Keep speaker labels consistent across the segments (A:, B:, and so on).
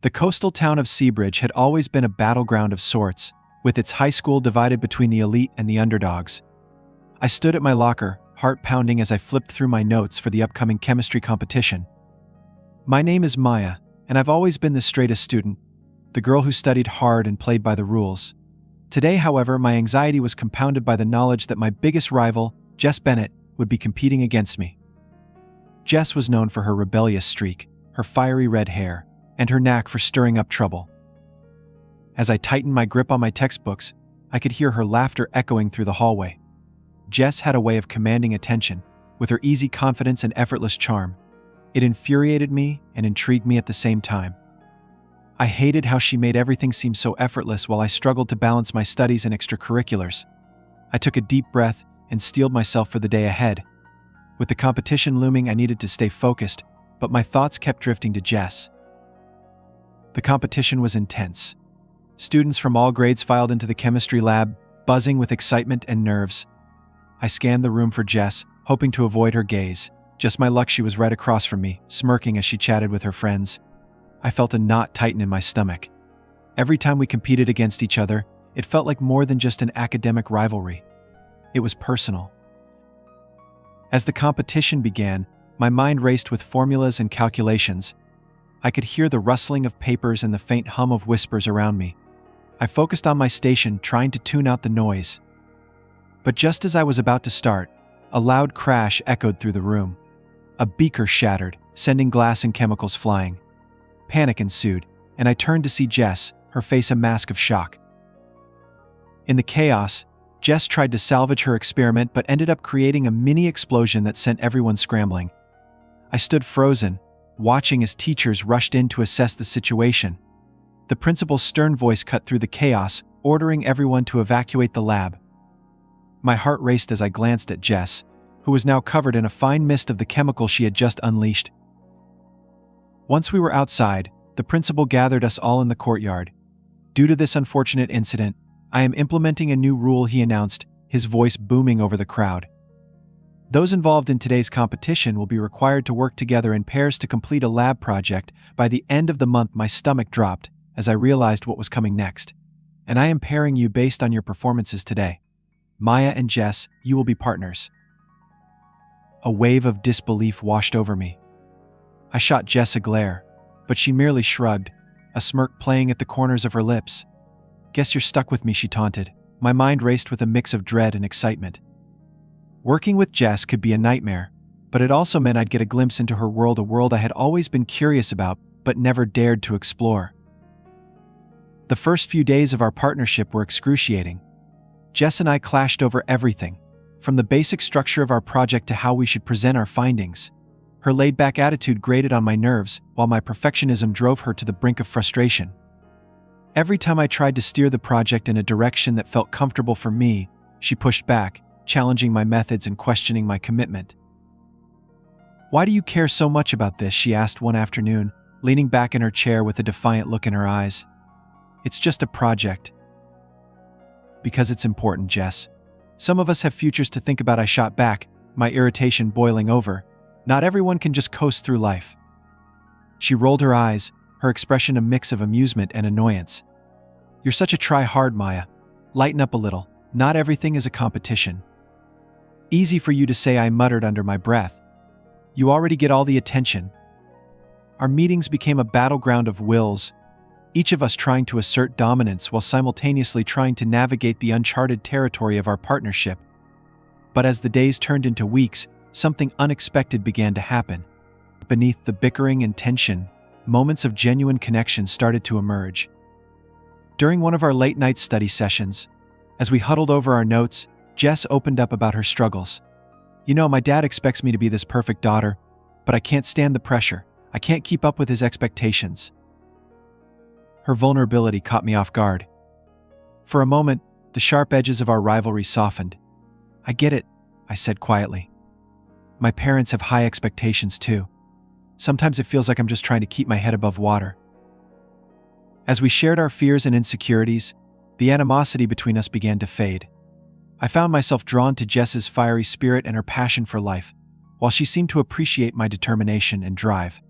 A: The coastal town of Seabridge had always been a battleground of sorts, with its high school divided between the elite and the underdogs. I stood at my locker, heart pounding as I flipped through my notes for the upcoming chemistry competition. My name is Maya, and I've always been the straightest student, the girl who studied hard and played by the rules. Today, however, my anxiety was compounded by the knowledge that my biggest rival, Jess Bennett, would be competing against me. Jess was known for her rebellious streak, her fiery red hair, and her knack for stirring up trouble. As I tightened my grip on my textbooks, I could hear her laughter echoing through the hallway. Jess had a way of commanding attention, with her easy confidence and effortless charm. It infuriated me and intrigued me at the same time. I hated how she made everything seem so effortless while I struggled to balance my studies and extracurriculars. I took a deep breath and steeled myself for the day ahead. With the competition looming, I needed to stay focused, but my thoughts kept drifting to Jess. The competition was intense. Students from all grades filed into the chemistry lab, buzzing with excitement and nerves. I scanned the room for Jess, hoping to avoid her gaze. Just my luck, she was right across from me, smirking as she chatted with her friends. I felt a knot tighten in my stomach. Every time we competed against each other, it felt like more than just an academic rivalry. It was personal. As the competition began, my mind raced with formulas and calculations. I could hear the rustling of papers and the faint hum of whispers around me. I focused on my station, trying to tune out the noise. But just as I was about to start, a loud crash echoed through the room. A beaker shattered, sending glass and chemicals flying. Panic ensued, and I turned to see Jess, her face a mask of shock. In the chaos, Jess tried to salvage her experiment but ended up creating a mini explosion that sent everyone scrambling. I stood frozen, watching as teachers rushed in to assess the situation. The principal's stern voice cut through the chaos, ordering everyone to evacuate the lab. My heart raced as I glanced at Jess, who was now covered in a fine mist of the chemical she had just unleashed. Once we were outside, the principal gathered us all in the courtyard. Due to this unfortunate incident, I am implementing a new rule, he announced, his voice booming over the crowd. Those involved in today's competition will be required to work together in pairs to complete a lab project. By the end of the month, my stomach dropped as I realized what was coming next. And I am pairing you based on your performances today. Maya and Jess, you will be partners. A wave of disbelief washed over me. I shot Jess a glare, but she merely shrugged, a smirk playing at the corners of her lips. Guess you're stuck with me, she taunted. My mind raced with a mix of dread and excitement. Working with Jess could be a nightmare, but it also meant I'd get a glimpse into her world, a world I had always been curious about but never dared to explore. The first few days of our partnership were excruciating. Jess and I clashed over everything, from the basic structure of our project to how we should present our findings. Her laid-back attitude grated on my nerves, while my perfectionism drove her to the brink of frustration. Every time I tried to steer the project in a direction that felt comfortable for me, she pushed back, challenging my methods and questioning my commitment. "Why do you care so much about this?" she asked one afternoon, leaning back in her chair with a defiant look in her eyes. "It's just a project." "Because it's important, Jess. Some of us have futures to think about," I shot back, my irritation boiling over. "Not everyone can just coast through life." She rolled her eyes, her expression a mix of amusement and annoyance. "You're such a try-hard, Maya. Lighten up a little. Not everything is a competition." "Easy for you to say," I muttered under my breath. "You already get all the attention." Our meetings became a battleground of wills, each of us trying to assert dominance while simultaneously trying to navigate the uncharted territory of our partnership. But as the days turned into weeks, something unexpected began to happen. Beneath the bickering and tension, moments of genuine connection started to emerge. During one of our late-night study sessions, as we huddled over our notes, Jess opened up about her struggles. "You know, my dad expects me to be this perfect daughter, but I can't stand the pressure. I can't keep up with his expectations." Her vulnerability caught me off guard. For a moment, the sharp edges of our rivalry softened. "I get it," I said quietly. "My parents have high expectations too. Sometimes it feels like I'm just trying to keep my head above water." As we shared our fears and insecurities, the animosity between us began to fade. I found myself drawn to Jess's fiery spirit and her passion for life, while she seemed to appreciate my determination and drive.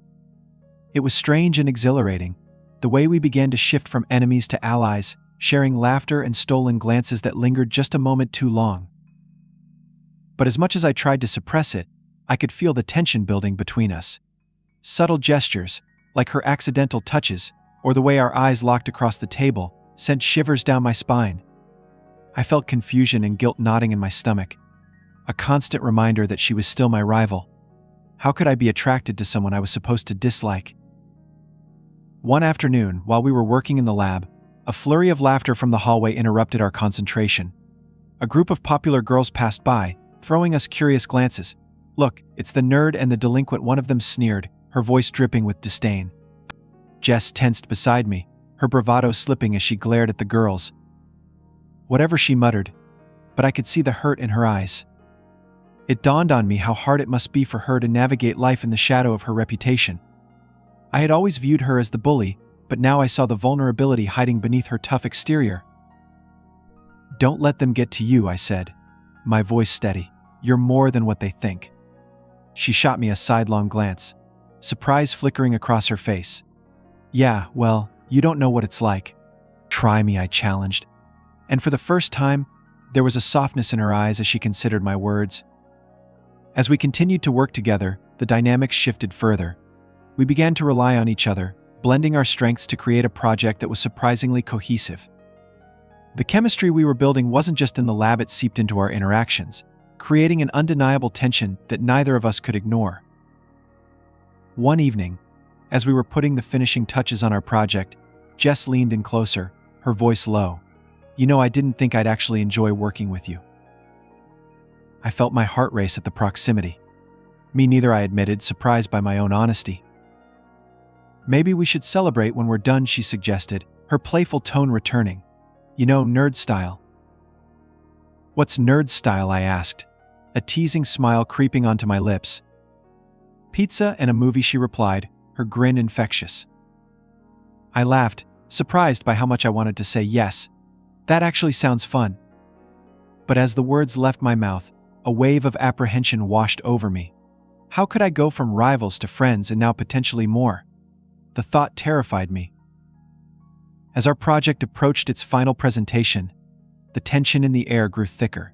A: It was strange and exhilarating. the way we began to shift from enemies to allies, sharing laughter and stolen glances that lingered just a moment too long. But as much as I tried to suppress it, I could feel the tension building between us. Subtle gestures, like her accidental touches, or the way our eyes locked across the table, sent shivers down my spine. I felt confusion and guilt knotting in my stomach, a constant reminder that she was still my rival. How could I be attracted to someone I was supposed to dislike? One afternoon, while we were working in the lab, a flurry of laughter from the hallway interrupted our concentration. A group of popular girls passed by, throwing us curious glances. "Look, it's the nerd and the delinquent," one of them sneered, her voice dripping with disdain. Jess tensed beside me, her bravado slipping as she glared at the girls. Whatever she muttered, but I could see the hurt in her eyes. It dawned on me how hard it must be for her to navigate life in the shadow of her reputation. I had always viewed her as the bully, but now I saw the vulnerability hiding beneath her tough exterior. "Don't let them get to you," I said, my voice steady. "You're more than what they think." She shot me a sidelong glance, surprise flickering across her face. "Yeah, well, you don't know what it's like." "Try me," I challenged. And for the first time, there was a softness in her eyes as she considered my words. As we continued to work together, the dynamics shifted further. We began to rely on each other, blending our strengths to create a project that was surprisingly cohesive. The chemistry we were building wasn't just in the lab, it seeped into our interactions, creating an undeniable tension that neither of us could ignore. One evening, as we were putting the finishing touches on our project, Jess leaned in closer, her voice low. "You know, I didn't think I'd actually enjoy working with you." I felt my heart race at the proximity. Me neither, I admitted, surprised by my own honesty. "Maybe we should celebrate when we're done," she suggested, her playful tone returning. "You know, nerd style." "What's nerd style?" I asked, a teasing smile creeping onto my lips. "Pizza and a movie," she replied, her grin infectious. I laughed, surprised by how much I wanted to say yes. That actually sounds fun. But as the words left my mouth, a wave of apprehension washed over me. How could I go from rivals to friends and now potentially more? The thought terrified me. As our project approached its final presentation, the tension in the air grew thicker.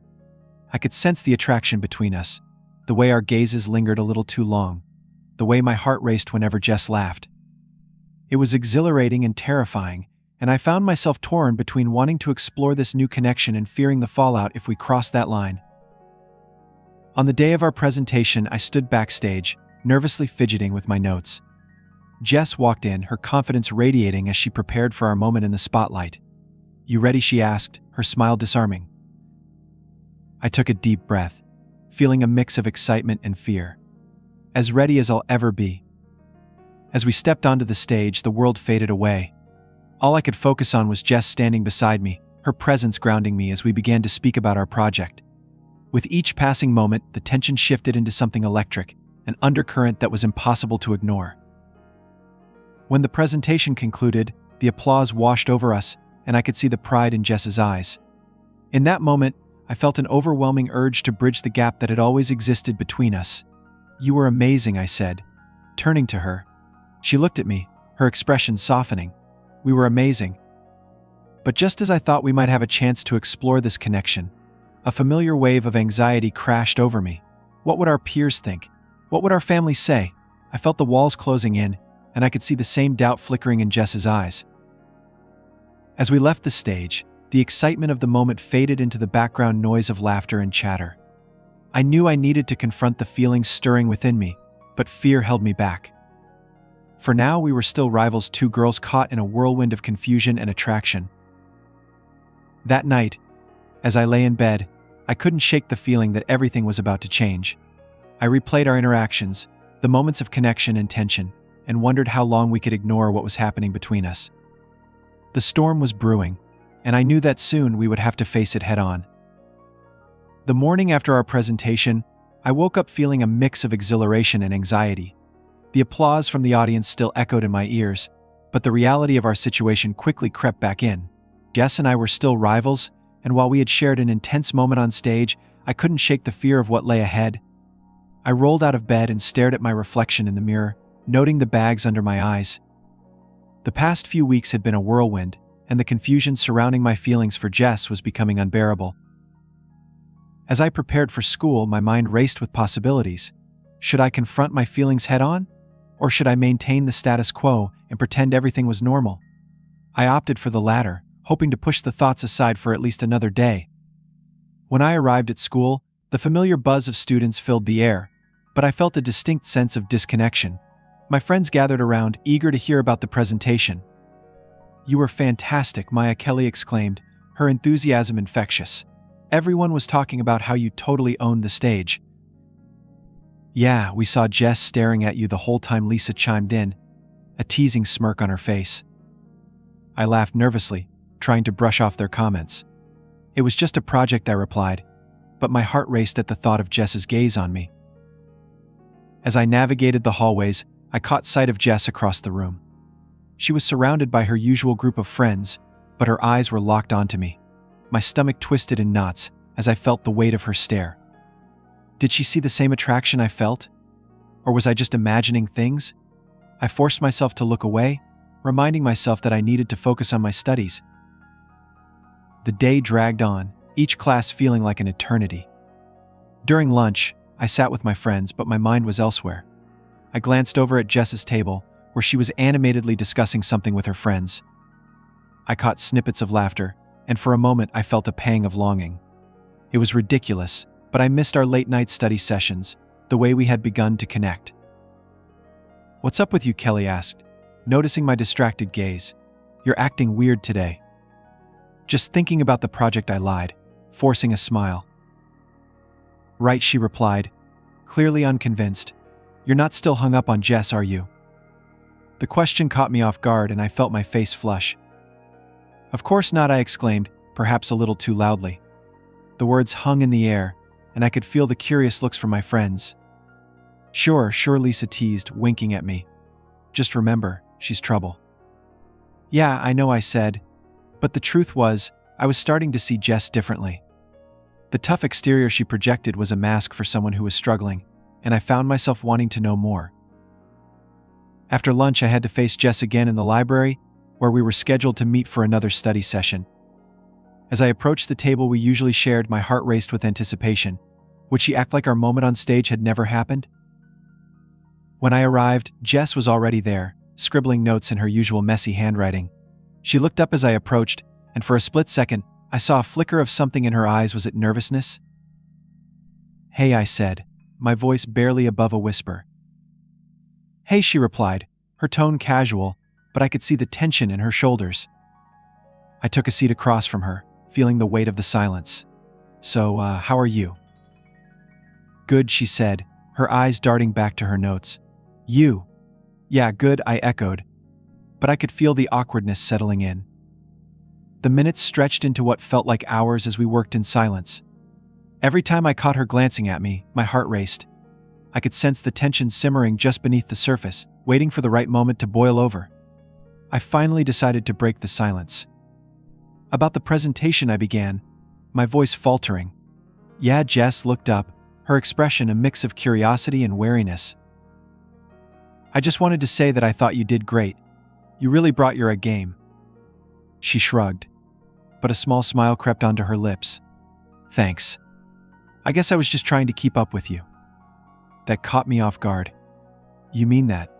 A: I could sense the attraction between us, the way our gazes lingered a little too long, the way my heart raced whenever Jess laughed. It was exhilarating and terrifying, and I found myself torn between wanting to explore this new connection and fearing the fallout if we crossed that line. On the day of our presentation, I stood backstage, nervously fidgeting with my notes. Jess walked in, her confidence radiating as she prepared for our moment in the spotlight. "You ready?" she asked, her smile disarming. I took a deep breath, feeling a mix of excitement and fear. As ready as I'll ever be. As we stepped onto the stage, the world faded away. All I could focus on was Jess standing beside me, her presence grounding me as we began to speak about our project. With each passing moment, the tension shifted into something electric, an undercurrent that was impossible to ignore. When the presentation concluded, the applause washed over us, and I could see the pride in Jess's eyes. In that moment, I felt an overwhelming urge to bridge the gap that had always existed between us. "You were amazing," I said, turning to her. She looked at me, her expression softening. We were amazing. But just as I thought we might have a chance to explore this connection, a familiar wave of anxiety crashed over me. What would our peers think? What would our family say? I felt the walls closing in, and I could see the same doubt flickering in Jess's eyes. As we left the stage, the excitement of the moment faded into the background noise of laughter and chatter. I knew I needed to confront the feelings stirring within me, but fear held me back. For now, we were still rivals, two girls caught in a whirlwind of confusion and attraction. That night, as I lay in bed, I couldn't shake the feeling that everything was about to change. I replayed our interactions, the moments of connection and tension, and wondered how long we could ignore what was happening between us. The storm was brewing, and I knew that soon we would have to face it head-on. The morning after our presentation, I woke up feeling a mix of exhilaration and anxiety. The applause from the audience still echoed in my ears, but the reality of our situation quickly crept back in. Jess and I were still rivals, and while we had shared an intense moment on stage, I couldn't shake the fear of what lay ahead. I rolled out of bed and stared at my reflection in the mirror, noting the bags under my eyes. The past few weeks had been a whirlwind, and the confusion surrounding my feelings for Jess was becoming unbearable. As I prepared for school, my mind raced with possibilities. Should I confront my feelings head-on? Or should I maintain the status quo and pretend everything was normal? I opted for the latter, hoping to push the thoughts aside for at least another day. When I arrived at school, the familiar buzz of students filled the air, but I felt a distinct sense of disconnection. My friends gathered around, eager to hear about the presentation. "You were fantastic," Maya Kelly exclaimed, her enthusiasm infectious. "Everyone was talking about how you totally owned the stage." "Yeah, we saw Jess staring at you the whole time," Lisa chimed in, a teasing smirk on her face. I laughed nervously, trying to brush off their comments. "It was just a project," I replied, but my heart raced at the thought of Jess's gaze on me. As I navigated the hallways, I caught sight of Jess across the room. She was surrounded by her usual group of friends, but her eyes were locked onto me. My stomach twisted in knots as I felt the weight of her stare. Did she see the same attraction I felt? Or was I just imagining things? I forced myself to look away, reminding myself that I needed to focus on my studies. The day dragged on, each class feeling like an eternity. During lunch, I sat with my friends, but my mind was elsewhere. I glanced over at Jess's table, where she was animatedly discussing something with her friends. I caught snippets of laughter, and for a moment I felt a pang of longing. It was ridiculous, but I missed our late-night study sessions, the way we had begun to connect. "What's up with you?" Kelly asked, noticing my distracted gaze. "You're acting weird today." "Just thinking about the project," I lied, forcing a smile. "Right," she replied, clearly unconvinced. "You're not still hung up on Jess, are you?" The question caught me off guard and I felt my face flush. "Of course not," I exclaimed, perhaps a little too loudly. The words hung in the air, and I could feel the curious looks from my friends. Sure, Lisa teased, winking at me. "Just remember, she's trouble." "Yeah, I know," I said, but the truth was, I was starting to see Jess differently. The tough exterior she projected was a mask for someone who was struggling, and I found myself wanting to know more. After lunch, I had to face Jess again in the library, where we were scheduled to meet for another study session. As I approached the table we usually shared, my heart raced with anticipation. Would she act like our moment on stage had never happened? When I arrived, Jess was already there, scribbling notes in her usual messy handwriting. She looked up as I approached, and for a split second, I saw a flicker of something in her eyes. Was it nervousness? "Hey," I said, my voice barely above a whisper. "Hey," she replied, her tone casual, but I could see the tension in her shoulders. I took a seat across from her, feeling the weight of the silence. "So, how are you?" "Good," she said, her eyes darting back to her notes. "You?" "Yeah, good," I echoed, but I could feel the awkwardness settling in. The minutes stretched into what felt like hours as we worked in silence. Every time I caught her glancing at me, my heart raced. I could sense the tension simmering just beneath the surface, waiting for the right moment to boil over. I finally decided to break the silence. "About the presentation," I began, my voice faltering. "Yeah," Jess looked up, her expression a mix of curiosity and wariness. "I just wanted to say that I thought you did great. You really brought your A game." She shrugged, but a small smile crept onto her lips. "Thanks. I guess I was just trying to keep up with you." That caught me off guard. "You mean that?"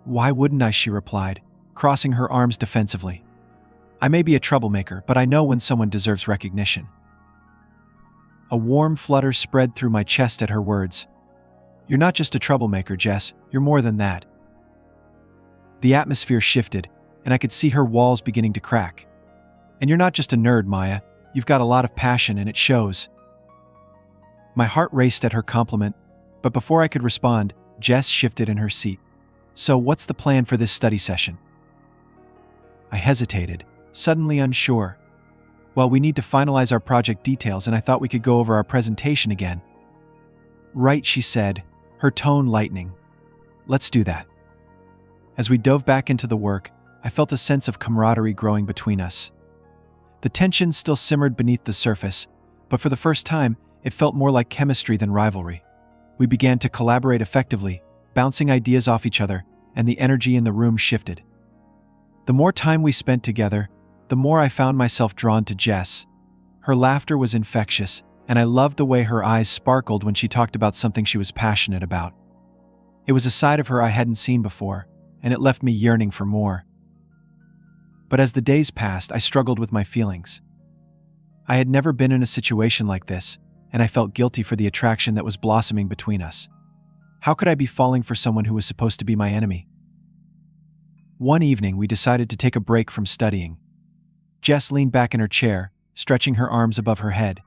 A: "Why wouldn't I?" she replied, crossing her arms defensively. "I may be a troublemaker, but I know when someone deserves recognition." A warm flutter spread through my chest at her words. "You're not just a troublemaker, Jess, you're more than that." The atmosphere shifted, and I could see her walls beginning to crack. "And you're not just a nerd, Maya, you've got a lot of passion and it shows." My heart raced at her compliment, but before I could respond, Jess shifted in her seat. "So what's the plan for this study session?" I hesitated, suddenly unsure. "Well, we need to finalize our project details, and I thought we could go over our presentation again." "Right," she said, her tone lightening. "Let's do that." As we dove back into the work, I felt a sense of camaraderie growing between us. The tension still simmered beneath the surface, but for the first time, it felt more like chemistry than rivalry. We began to collaborate effectively, bouncing ideas off each other, and the energy in the room shifted. The more time we spent together, the more I found myself drawn to Jess. Her laughter was infectious, and I loved the way her eyes sparkled when she talked about something she was passionate about. It was a side of her I hadn't seen before, and it left me yearning for more. But as the days passed, I struggled with my feelings. I had never been in a situation like this, and I felt guilty for the attraction that was blossoming between us. How could I be falling for someone who was supposed to be my enemy? One evening, we decided to take a break from studying. Jess leaned back in her chair, stretching her arms above her head.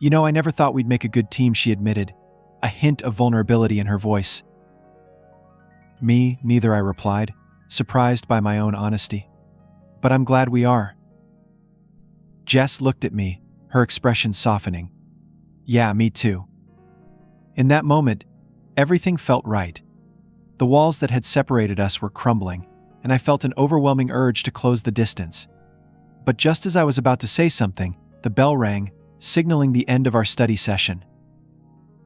A: "You know, I never thought we'd make a good team," she admitted, a hint of vulnerability in her voice. "Me, neither," I replied, surprised by my own honesty. "But I'm glad we are." Jess looked at me, her expression softening. "Yeah, me too." In that moment, everything felt right. The walls that had separated us were crumbling, and I felt an overwhelming urge to close the distance. But just as I was about to say something, the bell rang, signaling the end of our study session.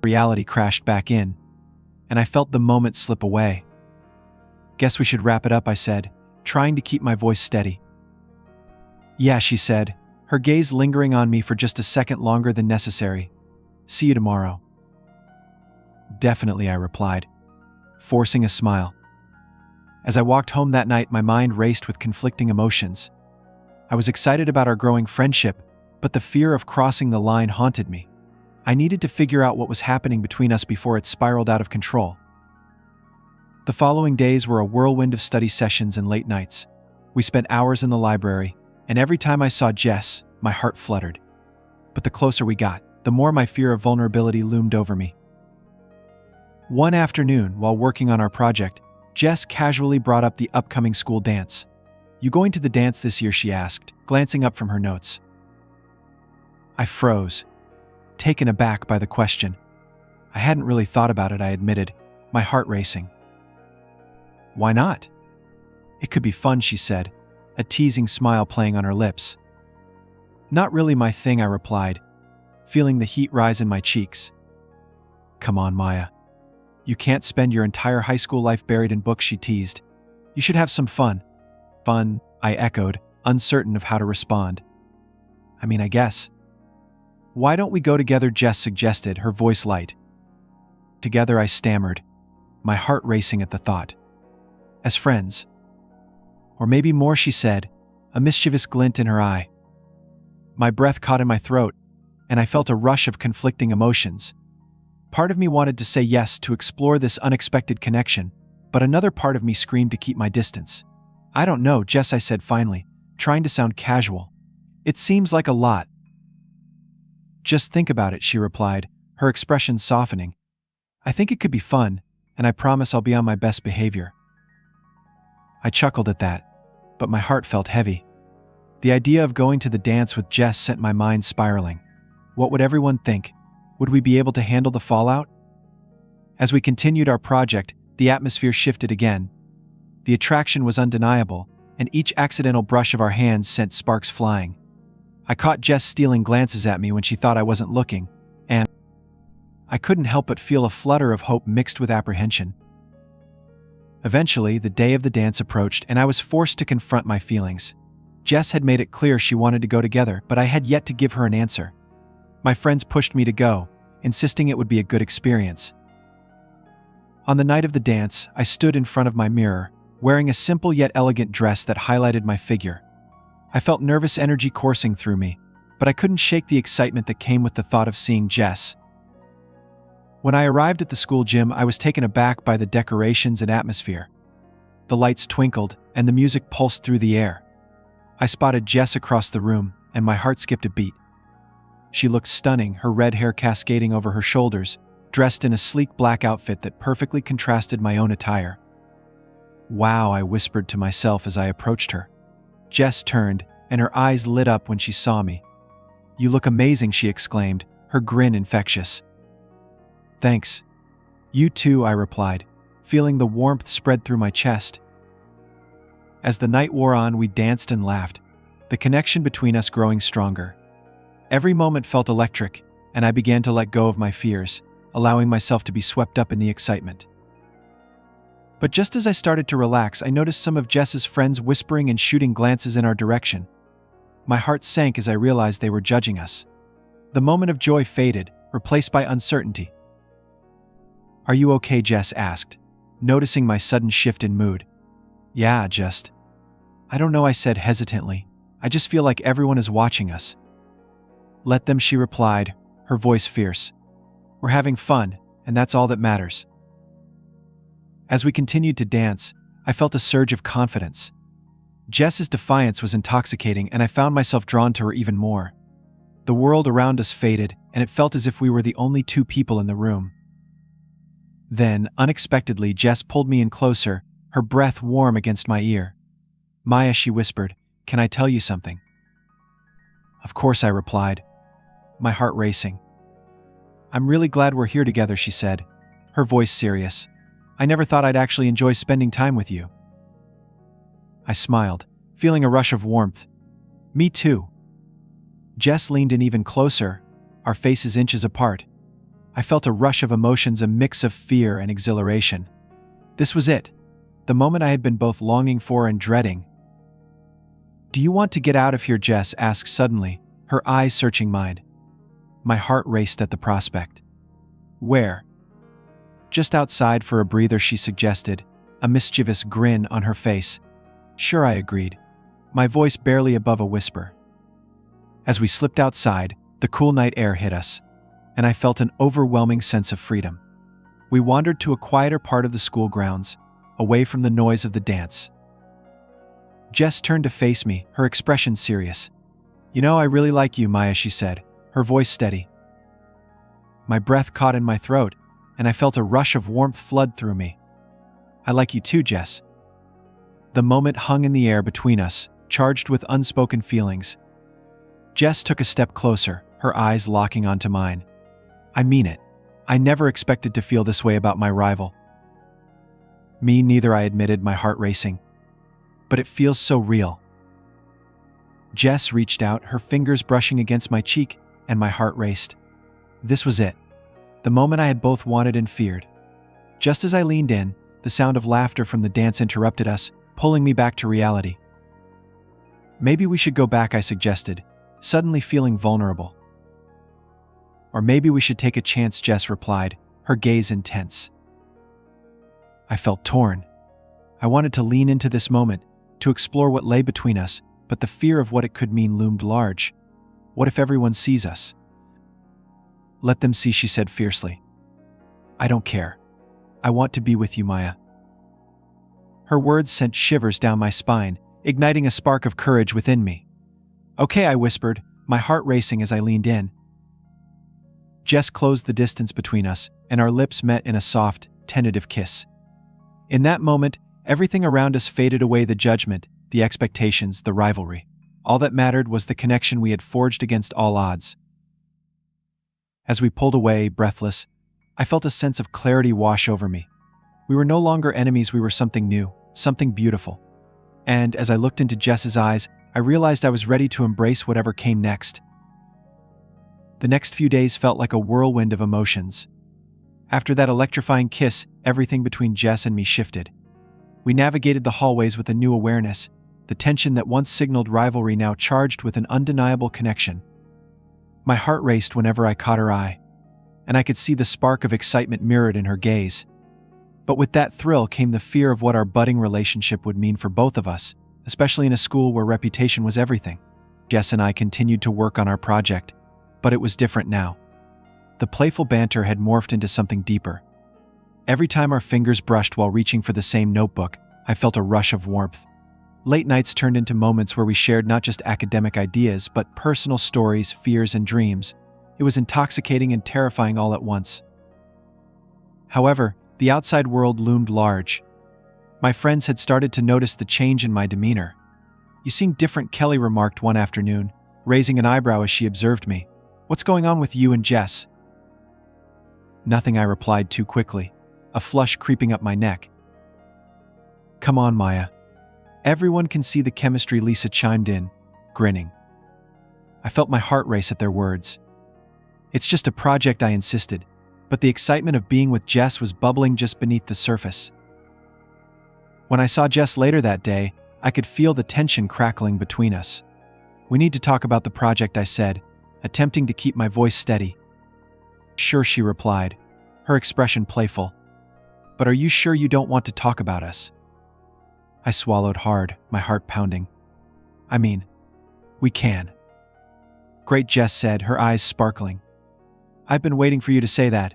A: Reality crashed back in, and I felt the moment slip away. "Guess we should wrap it up," I said, trying to keep my voice steady. "Yeah," she said, her gaze lingering on me for just a second longer than necessary. "See you tomorrow." "Definitely," I replied, forcing a smile. As I walked home that night, my mind raced with conflicting emotions. I was excited about our growing friendship, but the fear of crossing the line haunted me. I needed to figure out what was happening between us before it spiraled out of control. The following days were a whirlwind of study sessions and late nights. We spent hours in the library, and every time I saw Jess, my heart fluttered. But the closer we got, the more my fear of vulnerability loomed over me. One afternoon, while working on our project, Jess casually brought up the upcoming school dance. "You going to the dance this year?" she asked, glancing up from her notes. I froze, taken aback by the question. I hadn't really thought about it, I admitted, my heart racing. "Why not?" "It could be fun," she said, a teasing smile playing on her lips. "Not really my thing," I replied, feeling the heat rise in my cheeks. "Come on, Maya. You can't spend your entire high school life buried in books," she teased. "You should have some fun." "Fun," I echoed, uncertain of how to respond. I guess. "Why don't we go together?" Jess suggested, her voice light. "Together," I stammered, my heart racing at the thought. "As friends." "Or maybe more," she said, a mischievous glint in her eye. My breath caught in my throat, and I felt a rush of conflicting emotions. Part of me wanted to say yes to explore this unexpected connection, but another part of me screamed to keep my distance. "I don't know, Jess," I said finally, trying to sound casual. "It seems like a lot." "Just think about it," she replied, her expression softening. "I think it could be fun, and I promise I'll be on my best behavior." I chuckled at that, but my heart felt heavy. The idea of going to the dance with Jess sent my mind spiraling. What would everyone think? Would we be able to handle the fallout? As we continued our project, the atmosphere shifted again. The attraction was undeniable, and each accidental brush of our hands sent sparks flying. I caught Jess stealing glances at me when she thought I wasn't looking, and I couldn't help but feel a flutter of hope mixed with apprehension. Eventually, the day of the dance approached, and I was forced to confront my feelings. Jess had made it clear she wanted to go together, but I had yet to give her an answer. My friends pushed me to go, insisting it would be a good experience. On the night of the dance, I stood in front of my mirror, wearing a simple yet elegant dress that highlighted my figure. I felt nervous energy coursing through me, but I couldn't shake the excitement that came with the thought of seeing Jess. When I arrived at the school gym, I was taken aback by the decorations and atmosphere. The lights twinkled, and the music pulsed through the air. I spotted Jess across the room, and my heart skipped a beat. She looked stunning, her red hair cascading over her shoulders, dressed in a sleek black outfit that perfectly contrasted my own attire. "Wow," I whispered to myself as I approached her. Jess turned, and her eyes lit up when she saw me. "You look amazing," she exclaimed, her grin infectious. "Thanks." "You too," I replied, feeling the warmth spread through my chest. As the night wore on, we danced and laughed, the connection between us growing stronger. Every moment felt electric, and I began to let go of my fears, allowing myself to be swept up in the excitement. But just as I started to relax, I noticed some of Jess's friends whispering and shooting glances in our direction. My heart sank as I realized they were judging us. The moment of joy faded, replaced by uncertainty. "Are you okay?" Jess asked, noticing my sudden shift in mood. "Yeah, I don't know," I said hesitantly. "I just feel like everyone is watching us." "Let them," she replied, her voice fierce. "We're having fun, and that's all that matters." As we continued to dance, I felt a surge of confidence. Jess's defiance was intoxicating, and I found myself drawn to her even more. The world around us faded, and it felt as if we were the only two people in the room. Then, unexpectedly, Jess pulled me in closer, her breath warm against my ear. "Maya," she whispered, "can I tell you something?" "Of course," I replied, my heart racing. "I'm really glad we're here together," she said, her voice serious. "I never thought I'd actually enjoy spending time with you." I smiled, feeling a rush of warmth. "Me too." Jess leaned in even closer, our faces inches apart. I felt a rush of emotions, a mix of fear and exhilaration. This was it, the moment I had been both longing for and dreading. "Do you want to get out of here?" Jess asked suddenly, her eyes searching mine. My heart raced at the prospect. "Where?" "Just outside for a breather," she suggested, a mischievous grin on her face. "Sure," I agreed, my voice barely above a whisper. As we slipped outside, the cool night air hit us, and I felt an overwhelming sense of freedom. We wandered to a quieter part of the school grounds, away from the noise of the dance. Jess turned to face me, her expression serious. "You know, I really like you, Maya," she said, her voice steady. My breath caught in my throat, and I felt a rush of warmth flood through me. "I like you too, Jess." The moment hung in the air between us, charged with unspoken feelings. Jess took a step closer, her eyes locking onto mine. "I mean it. I never expected to feel this way about my rival." "Me neither," I admitted, my heart racing. "But it feels so real." Jess reached out, her fingers brushing against my cheek, and my heart raced. This was it. The moment I had both wanted and feared. Just as I leaned in, the sound of laughter from the dance interrupted us, pulling me back to reality. "Maybe we should go back," I suggested, suddenly feeling vulnerable. "Or maybe we should take a chance," Jess replied, her gaze intense. I felt torn. I wanted to lean into this moment, to explore what lay between us, but the fear of what it could mean loomed large. What if everyone sees us? "Let them see," she said fiercely. "I don't care. I want to be with you, Maya." Her words sent shivers down my spine, igniting a spark of courage within me. "Okay," I whispered, my heart racing as I leaned in. Jess closed the distance between us, and our lips met in a soft, tentative kiss. In that moment, everything around us faded away, the judgment, the expectations, the rivalry. All that mattered was the connection we had forged against all odds. As we pulled away, breathless, I felt a sense of clarity wash over me. We were no longer enemies, we were something new, something beautiful. And as I looked into Jess's eyes, I realized I was ready to embrace whatever came next. The next few days felt like a whirlwind of emotions. After that electrifying kiss, everything between Jess and me shifted. We navigated the hallways with a new awareness, the tension that once signaled rivalry now charged with an undeniable connection. My heart raced whenever I caught her eye, and I could see the spark of excitement mirrored in her gaze. But with that thrill came the fear of what our budding relationship would mean for both of us, especially in a school where reputation was everything. Jess and I continued to work on our project, but it was different now. The playful banter had morphed into something deeper. Every time our fingers brushed while reaching for the same notebook, I felt a rush of warmth. Late nights turned into moments where we shared not just academic ideas, but personal stories, fears, and dreams. It was intoxicating and terrifying all at once. However, the outside world loomed large. My friends had started to notice the change in my demeanor. "You seem different," Kelly remarked one afternoon, raising an eyebrow as she observed me. "What's going on with you and Jess?" "Nothing," I replied too quickly, a flush creeping up my neck. "Come on, Maya. Everyone can see the chemistry," Lisa chimed in, grinning. I felt my heart race at their words. "It's just a project," I insisted, but the excitement of being with Jess was bubbling just beneath the surface. When I saw Jess later that day, I could feel the tension crackling between us. "We need to talk about the project," I said, attempting to keep my voice steady. "Sure," she replied, her expression playful. "But are you sure you don't want to talk about us?" I swallowed hard, my heart pounding. "I mean, we can." "Great," Jess said, her eyes sparkling. "I've been waiting for you to say that."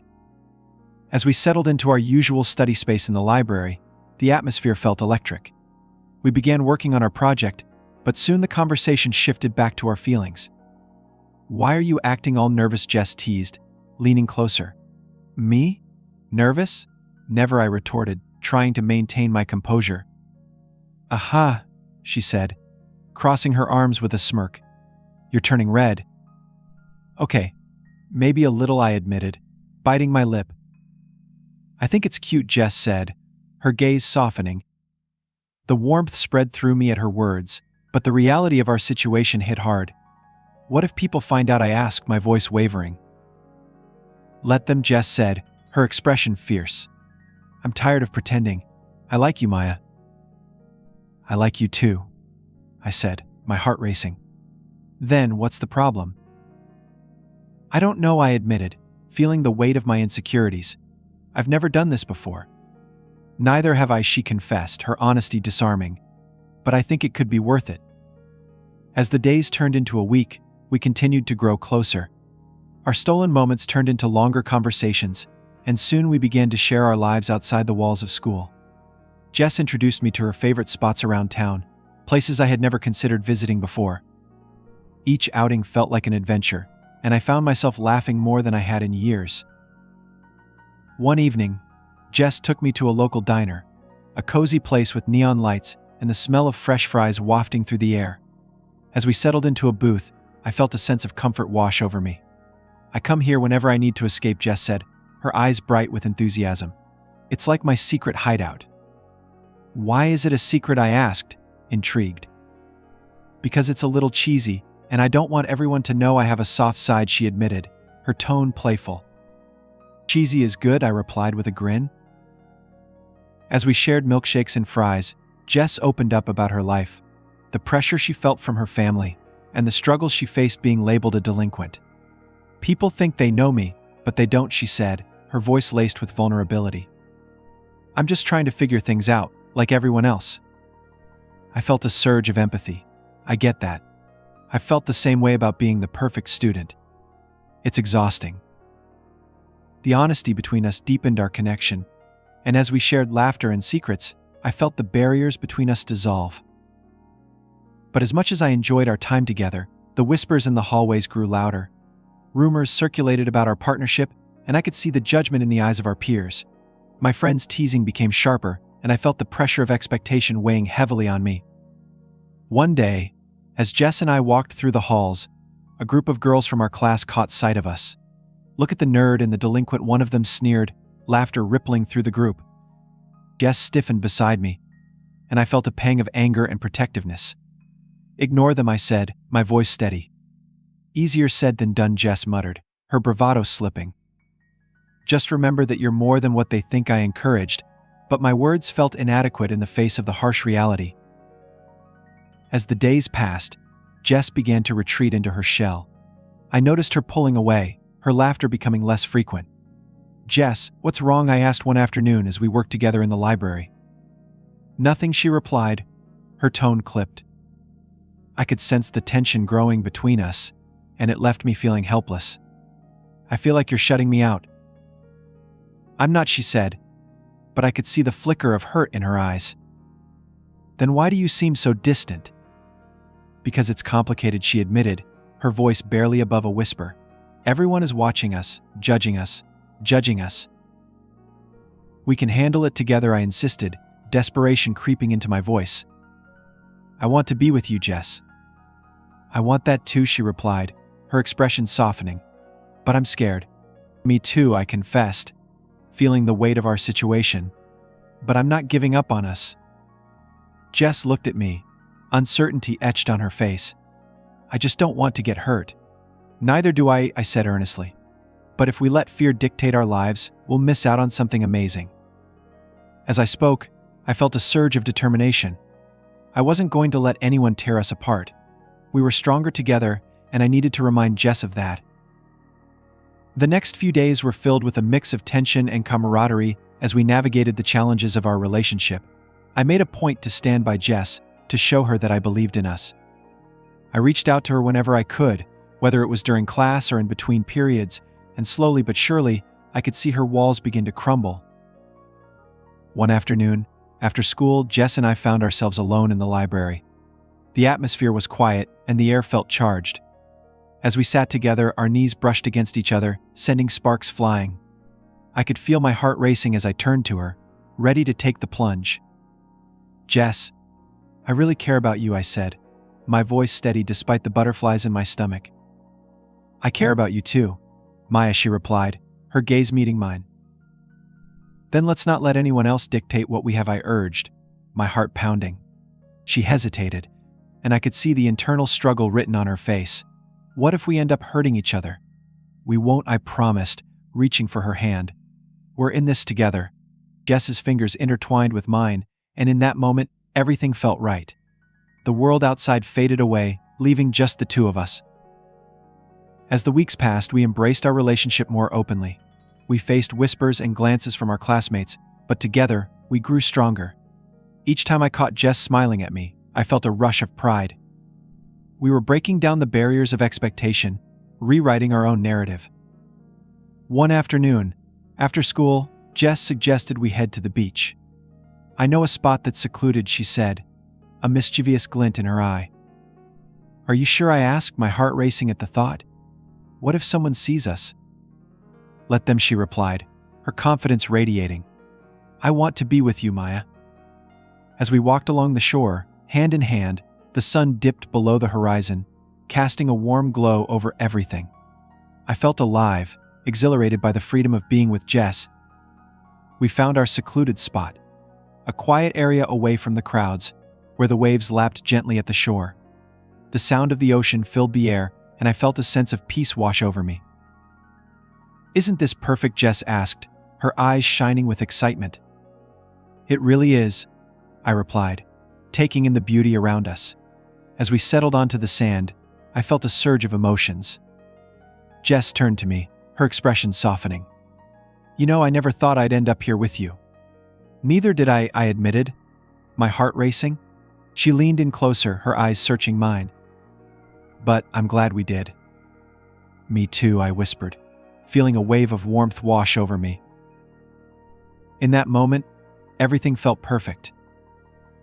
A: As we settled into our usual study space in the library, the atmosphere felt electric. We began working on our project, but soon the conversation shifted back to our feelings. "Why are you acting all nervous?" Jess teased, leaning closer. "Me? Nervous? Never," I retorted, trying to maintain my composure. "Aha," she said, crossing her arms with a smirk. "You're turning red." "Okay, maybe a little," I admitted, biting my lip. "I think it's cute," Jess said, her gaze softening. The warmth spread through me at her words, but the reality of our situation hit hard. "What if people find out?" I asked, my voice wavering. "Let them," Jess said, her expression fierce. "I'm tired of pretending. I like you, Maya." "I like you too," I said, my heart racing. "Then what's the problem?" "I don't know," I admitted, feeling the weight of my insecurities. "I've never done this before." "Neither have I," she confessed, her honesty disarming. "But I think it could be worth it." As the days turned into a week, we continued to grow closer. Our stolen moments turned into longer conversations, and soon we began to share our lives outside the walls of school. Jess introduced me to her favorite spots around town, places I had never considered visiting before. Each outing felt like an adventure, and I found myself laughing more than I had in years. One evening, Jess took me to a local diner, a cozy place with neon lights and the smell of fresh fries wafting through the air. As we settled into a booth, I felt a sense of comfort wash over me. "I come here whenever I need to escape," Jess said, her eyes bright with enthusiasm. "It's like my secret hideout." "Why is it a secret?" I asked, intrigued. "Because it's a little cheesy, and I don't want everyone to know I have a soft side," she admitted, her tone playful. "Cheesy is good," I replied with a grin. As we shared milkshakes and fries, Jess opened up about her life, the pressure she felt from her family, and the struggles she faced being labeled a delinquent. "People think they know me, but they don't," she said, her voice laced with vulnerability. "I'm just trying to figure things out, like everyone else." I felt a surge of empathy. I get that. I felt the same way about being the perfect student. It's exhausting. The honesty between us deepened our connection, and as we shared laughter and secrets, I felt the barriers between us dissolve. But as much as I enjoyed our time together, the whispers in the hallways grew louder. Rumors circulated about our partnership, and I could see the judgment in the eyes of our peers. My friends' teasing became sharper, and I felt the pressure of expectation weighing heavily on me. One day, as Jess and I walked through the halls, a group of girls from our class caught sight of us. "Look at the nerd and the delinquent," one of them sneered, laughter rippling through the group. Jess stiffened beside me, and I felt a pang of anger and protectiveness. "Ignore them," I said, my voice steady. "Easier said than done," Jess muttered, her bravado slipping. "Just remember that you're more than what they think," I encouraged, but my words felt inadequate in the face of the harsh reality. As the days passed, Jess began to retreat into her shell. I noticed her pulling away, her laughter becoming less frequent. "Jess, what's wrong?" I asked one afternoon as we worked together in the library. "Nothing," she replied, her tone clipped. I could sense the tension growing between us, and it left me feeling helpless. "I feel like you're shutting me out." "I'm not," she said, but I could see the flicker of hurt in her eyes. "Then why do you seem so distant?" "Because it's complicated," she admitted, her voice barely above a whisper. "Everyone is watching us, judging us, judging us." "We can handle it together," I insisted, desperation creeping into my voice. "I want to be with you, Jess." "I want that too," she replied, her expression softening. "But I'm scared." "Me too," I confessed, feeling the weight of our situation. "But I'm not giving up on us." Jess looked at me, uncertainty etched on her face. "I just don't want to get hurt." "Neither do I," I said earnestly. "But if we let fear dictate our lives, we'll miss out on something amazing." As I spoke, I felt a surge of determination. I wasn't going to let anyone tear us apart. We were stronger together, and I needed to remind Jess of that. The next few days were filled with a mix of tension and camaraderie as we navigated the challenges of our relationship. I made a point to stand by Jess, to show her that I believed in us. I reached out to her whenever I could, whether it was during class or in between periods, and slowly but surely, I could see her walls begin to crumble. One afternoon, after school, Jess and I found ourselves alone in the library. The atmosphere was quiet, and the air felt charged. As we sat together, our knees brushed against each other, sending sparks flying. I could feel my heart racing as I turned to her, ready to take the plunge. "Jess, I really care about you," I said, my voice steady despite the butterflies in my stomach. "I care about you too, Maya," she replied, her gaze meeting mine. "Then let's not let anyone else dictate what we have," I urged, my heart pounding. She hesitated, and I could see the internal struggle written on her face. "What if we end up hurting each other?" "We won't," I promised, reaching for her hand. "We're in this together." Jess's fingers intertwined with mine, and in that moment, everything felt right. The world outside faded away, leaving just the two of us. As the weeks passed, we embraced our relationship more openly. We faced whispers and glances from our classmates, but together, we grew stronger. Each time I caught Jess smiling at me, I felt a rush of pride. We were breaking down the barriers of expectation, rewriting our own narrative. One afternoon, after school, Jess suggested we head to the beach. "I know a spot that's secluded," she said, a mischievous glint in her eye. "Are you sure?" I asked, my heart racing at the thought. "What if someone sees us?" "Let them," she replied, her confidence radiating. "I want to be with you, Maya." As we walked along the shore, hand in hand, the sun dipped below the horizon, casting a warm glow over everything. I felt alive, exhilarated by the freedom of being with Jess. We found our secluded spot, a quiet area away from the crowds, where the waves lapped gently at the shore. The sound of the ocean filled the air, and I felt a sense of peace wash over me. "Isn't this perfect?" Jess asked, her eyes shining with excitement. "It really is," I replied, taking in the beauty around us. As we settled onto the sand, I felt a surge of emotions. Jess turned to me, her expression softening. "You know, I never thought I'd end up here with you." "Neither did I admitted, my heart racing." She leaned in closer, her eyes searching mine. "But I'm glad we did." "Me too," I whispered, feeling a wave of warmth wash over me. In that moment, everything felt perfect.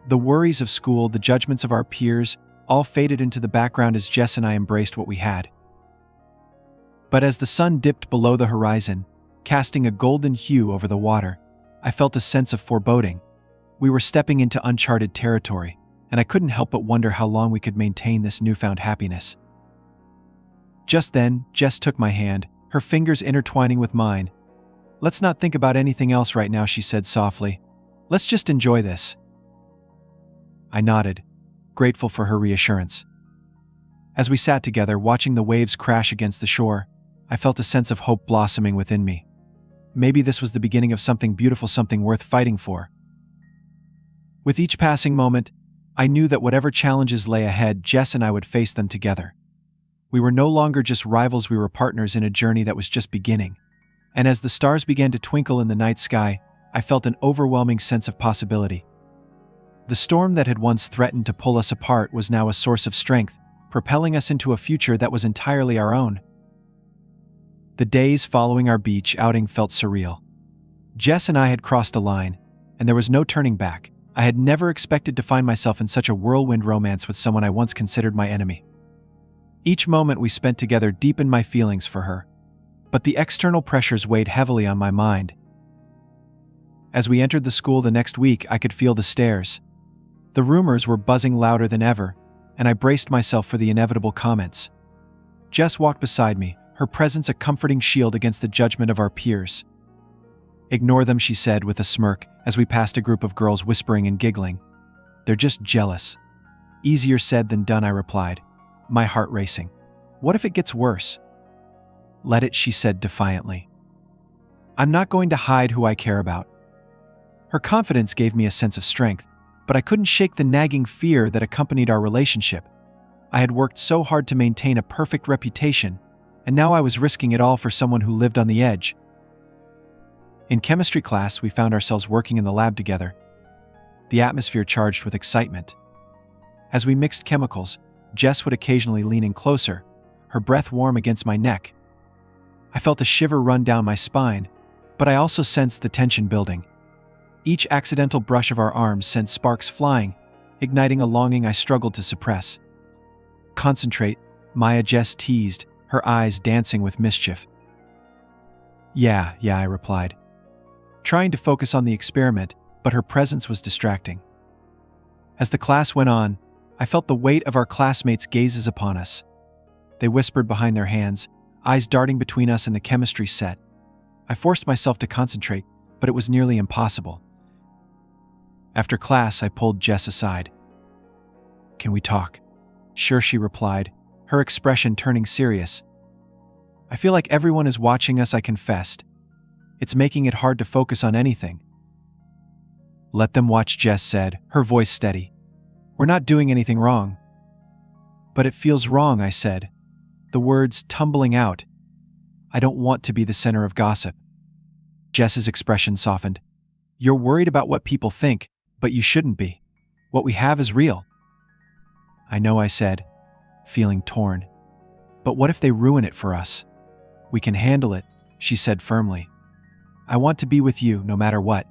A: The worries of school, the judgments of our peers, all faded into the background as Jess and I embraced what we had. But as the sun dipped below the horizon, casting a golden hue over the water, I felt a sense of foreboding. We were stepping into uncharted territory, and I couldn't help but wonder how long we could maintain this newfound happiness. Just then, Jess took my hand, her fingers intertwining with mine. "Let's not think about anything else right now," she said softly. "Let's just enjoy this." I nodded, grateful for her reassurance. As we sat together, watching the waves crash against the shore, I felt a sense of hope blossoming within me. Maybe this was the beginning of something beautiful, something worth fighting for. With each passing moment, I knew that whatever challenges lay ahead, Jess and I would face them together. We were no longer just rivals, we were partners in a journey that was just beginning. And as the stars began to twinkle in the night sky, I felt an overwhelming sense of possibility. The storm that had once threatened to pull us apart was now a source of strength, propelling us into a future that was entirely our own. The days following our beach outing felt surreal. Jess and I had crossed a line, and there was no turning back. I had never expected to find myself in such a whirlwind romance with someone I once considered my enemy. Each moment we spent together deepened my feelings for her, but the external pressures weighed heavily on my mind. As we entered the school the next week, I could feel the stares. The rumors were buzzing louder than ever, and I braced myself for the inevitable comments. Jess walked beside me, her presence a comforting shield against the judgment of our peers. "Ignore them," she said with a smirk as we passed a group of girls whispering and giggling. "They're just jealous." "Easier said than done," I replied, my heart racing. "What if it gets worse?" "Let it," she said defiantly. "I'm not going to hide who I care about." Her confidence gave me a sense of strength, but I couldn't shake the nagging fear that accompanied our relationship. I had worked so hard to maintain a perfect reputation, and now I was risking it all for someone who lived on the edge. In chemistry class, we found ourselves working in the lab together, the atmosphere charged with excitement. As we mixed chemicals, Jess would occasionally lean in closer, her breath warm against my neck. I felt a shiver run down my spine, but I also sensed the tension building. Each accidental brush of our arms sent sparks flying, igniting a longing I struggled to suppress. "Concentrate," Jess teased, her eyes dancing with mischief. Yeah, I replied, trying to focus on the experiment, but her presence was distracting. As the class went on, I felt the weight of our classmates' gazes upon us. They whispered behind their hands, eyes darting between us and the chemistry set. I forced myself to concentrate, but it was nearly impossible. After class, I pulled Jess aside. "Can we talk?" "Sure," she replied, her expression turning serious. "I feel like everyone is watching us," I confessed. "It's making it hard to focus on anything." "Let them watch," Jess said, her voice steady. "We're not doing anything wrong." "But it feels wrong," I said, the words tumbling out. "I don't want to be the center of gossip." Jess's expression softened. "You're worried about what people think, but you shouldn't be. What we have is real." "I know," I said, feeling torn. "But what if they ruin it for us?" "We can handle it," she said firmly. "I want to be with you no matter what."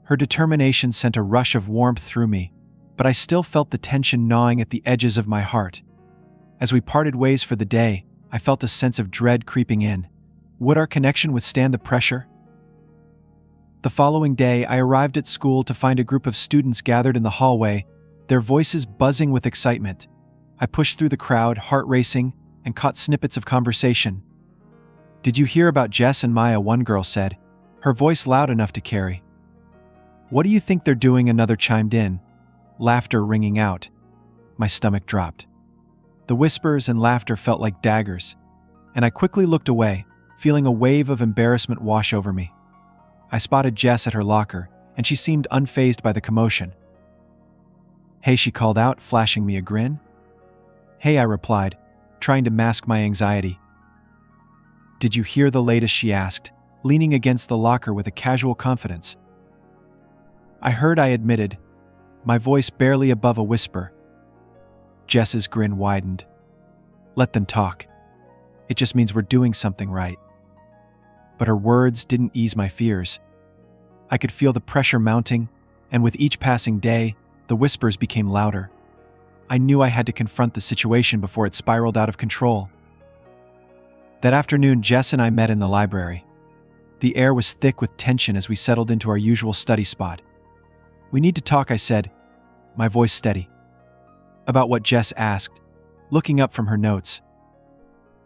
A: Her determination sent a rush of warmth through me, but I still felt the tension gnawing at the edges of my heart. As we parted ways for the day, I felt a sense of dread creeping in. Would our connection withstand the pressure? The following day, I arrived at school to find a group of students gathered in the hallway, their voices buzzing with excitement. I pushed through the crowd, heart racing, and caught snippets of conversation. "Did you hear about Jess and Maya?" one girl said, her voice loud enough to carry. "What do you think they're doing?" another chimed in, laughter ringing out. My stomach dropped. The whispers and laughter felt like daggers, and I quickly looked away, feeling a wave of embarrassment wash over me. I spotted Jess at her locker, and she seemed unfazed by the commotion. "Hey," she called out, flashing me a grin. "Hey," I replied, trying to mask my anxiety. "Did you hear the latest?" she asked, leaning against the locker with a casual confidence. "I heard," I admitted, my voice barely above a whisper. Jess's grin widened. "Let them talk. It just means we're doing something right." But her words didn't ease my fears. I could feel the pressure mounting, and with each passing day, the whispers became louder. I knew I had to confront the situation before it spiraled out of control. That afternoon, Jess and I met in the library. The air was thick with tension as we settled into our usual study spot. "We need to talk," I said, my voice steady. "About what?" Jess asked, looking up from her notes.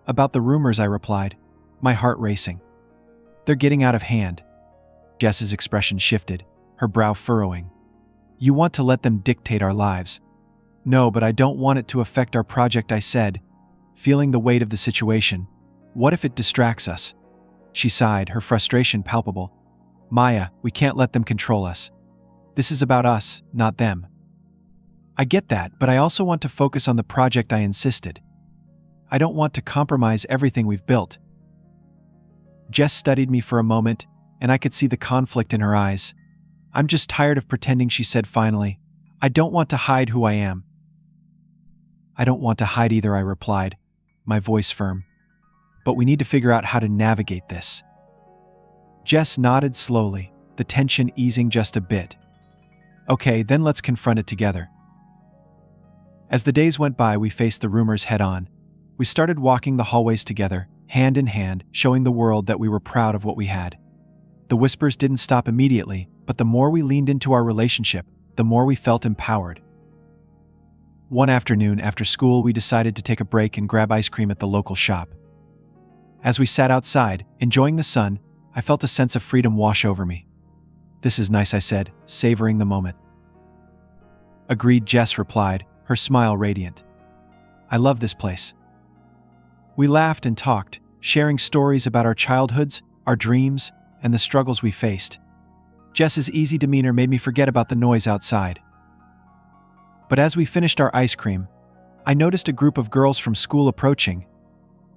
A: "About the rumors," I replied, my heart racing. "They're getting out of hand." Jess's expression shifted, her brow furrowing. "You want to let them dictate our lives." "No, but I don't want it to affect our project," I said, feeling the weight of the situation. "What if it distracts us?" She sighed, her frustration palpable. "Maya, we can't let them control us. This is about us, not them." "I get that, but I also want to focus on the project," I insisted. "I don't want to compromise everything we've built." Jess studied me for a moment, and I could see the conflict in her eyes. "I'm just tired of pretending," she said finally. "I don't want to hide who I am." "I don't want to hide either," I replied, my voice firm. "But we need to figure out how to navigate this." Jess nodded slowly, the tension easing just a bit. "Okay, then let's confront it together." As the days went by, we faced the rumors head-on. We started walking the hallways together, hand in hand, showing the world that we were proud of what we had. The whispers didn't stop immediately, but the more we leaned into our relationship, the more we felt empowered. One afternoon after school, we decided to take a break and grab ice cream at the local shop. As we sat outside, enjoying the sun, I felt a sense of freedom wash over me. "This is nice," I said, savoring the moment. "Agreed," Jess replied, her smile radiant. "I love this place." We laughed and talked, sharing stories about our childhoods, our dreams, and the struggles we faced. Jess's easy demeanor made me forget about the noise outside. But as we finished our ice cream, I noticed a group of girls from school approaching.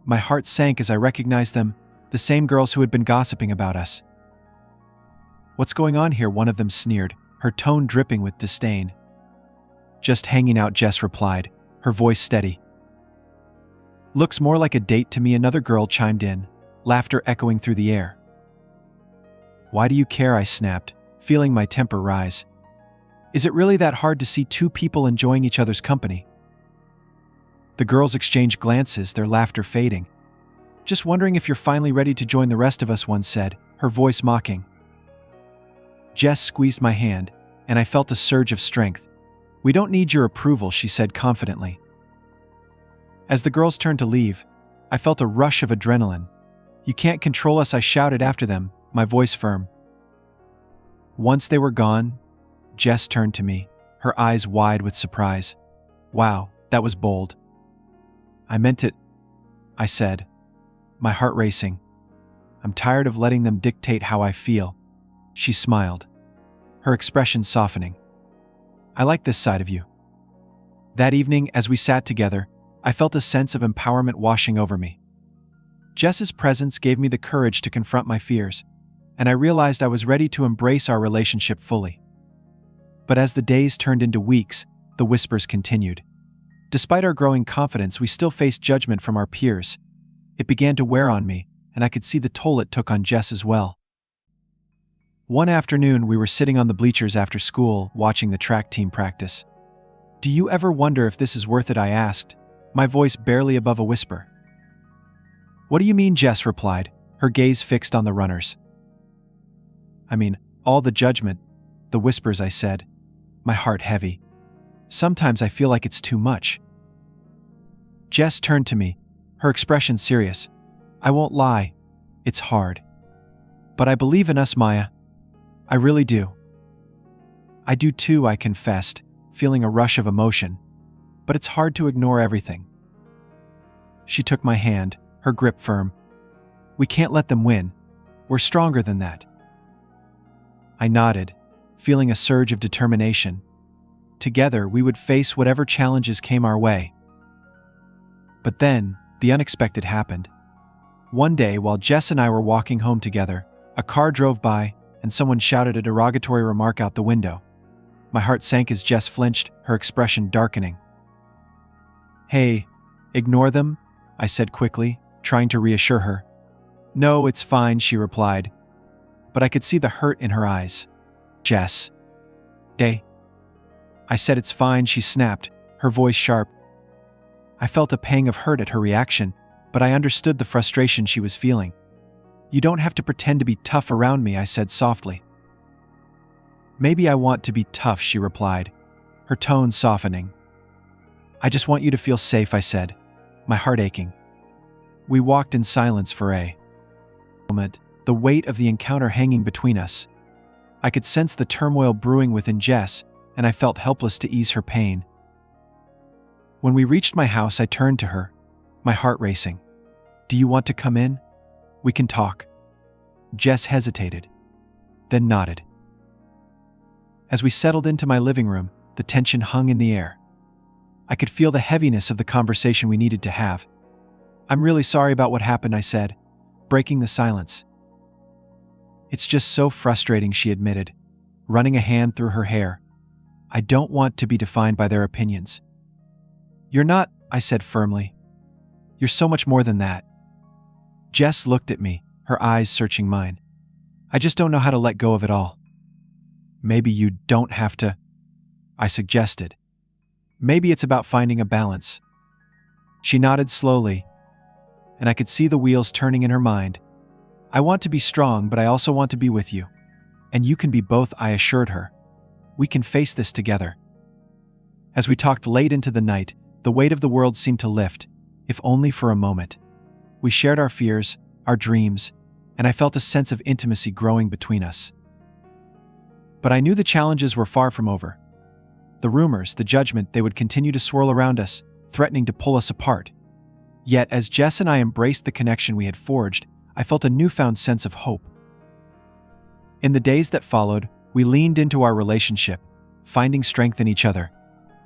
A: My heart sank as I recognized them, the same girls who had been gossiping about us. "What's going on here?" one of them sneered, her tone dripping with disdain. "Just hanging out," Jess replied, her voice steady. "Looks more like a date to me," another girl chimed in, laughter echoing through the air. "Why do you care?" I snapped, feeling my temper rise. "Is it really that hard to see two people enjoying each other's company?" The girls exchanged glances, their laughter fading. "Just wondering if you're finally ready to join the rest of us," one said, her voice mocking. Jess squeezed my hand, and I felt a surge of strength. "We don't need your approval," she said confidently. As the girls turned to leave, I felt a rush of adrenaline. "You can't control us," I shouted after them, my voice firm. Once they were gone, Jess turned to me, her eyes wide with surprise. "Wow, that was bold." "I meant it," I said, my heart racing. "I'm tired of letting them dictate how I feel." She smiled, her expression softening. "I like this side of you." That evening, as we sat together, I felt a sense of empowerment washing over me. Jess's presence gave me the courage to confront my fears, and I realized I was ready to embrace our relationship fully. But as the days turned into weeks, the whispers continued. Despite our growing confidence, we still faced judgment from our peers. It began to wear on me, and I could see the toll it took on Jess as well. One afternoon, we were sitting on the bleachers after school, watching the track team practice. "Do you ever wonder if this is worth it?" I asked, my voice barely above a whisper. "What do you mean?" Jess replied, her gaze fixed on the runners. "I mean, all the judgment, the whispers," I said, my heart heavy. "Sometimes I feel like it's too much." Jess turned to me, her expression serious. "I won't lie, it's hard. But I believe in us, Maya. I really do." "I do too," I confessed, feeling a rush of emotion. "But it's hard to ignore everything." She took my hand, her grip firm. "We can't let them win. We're stronger than that." I nodded, feeling a surge of determination. Together, we would face whatever challenges came our way. But then, the unexpected happened. One day, while Jess and I were walking home together, a car drove by, and someone shouted a derogatory remark out the window. My heart sank as Jess flinched, her expression darkening. "Hey, ignore them," I said quickly, trying to reassure her. "No, it's fine," she replied. But I could see the hurt in her eyes. "Jess." "Day." I said, "It's fine," she snapped, her voice sharp. I felt a pang of hurt at her reaction, but I understood the frustration she was feeling. "You don't have to pretend to be tough around me," I said softly. "Maybe I want to be tough," she replied, her tone softening. "I just want you to feel safe," I said, my heart aching. We walked in silence for a moment, the weight of the encounter hanging between us. I could sense the turmoil brewing within Jess, and I felt helpless to ease her pain. When we reached my house, I turned to her, my heart racing. "Do you want to come in? We can talk." Jess hesitated, then nodded. As we settled into my living room, the tension hung in the air. I could feel the heaviness of the conversation we needed to have. "I'm really sorry about what happened," I said, breaking the silence. "It's just so frustrating," she admitted, running a hand through her hair. "I don't want to be defined by their opinions." "You're not," I said firmly. "You're so much more than that." Jess looked at me, her eyes searching mine. "I just don't know how to let go of it all." "Maybe you don't have to," I suggested. "Maybe it's about finding a balance." She nodded slowly, and I could see the wheels turning in her mind. "I want to be strong, but I also want to be with you. And you can be both," I assured her. "We can face this together." As we talked late into the night, the weight of the world seemed to lift, if only for a moment. We shared our fears, our dreams, and I felt a sense of intimacy growing between us. But I knew the challenges were far from over. The rumors, the judgment, they would continue to swirl around us, threatening to pull us apart. Yet, as Jess and I embraced the connection we had forged, I felt a newfound sense of hope. In the days that followed, we leaned into our relationship, finding strength in each other.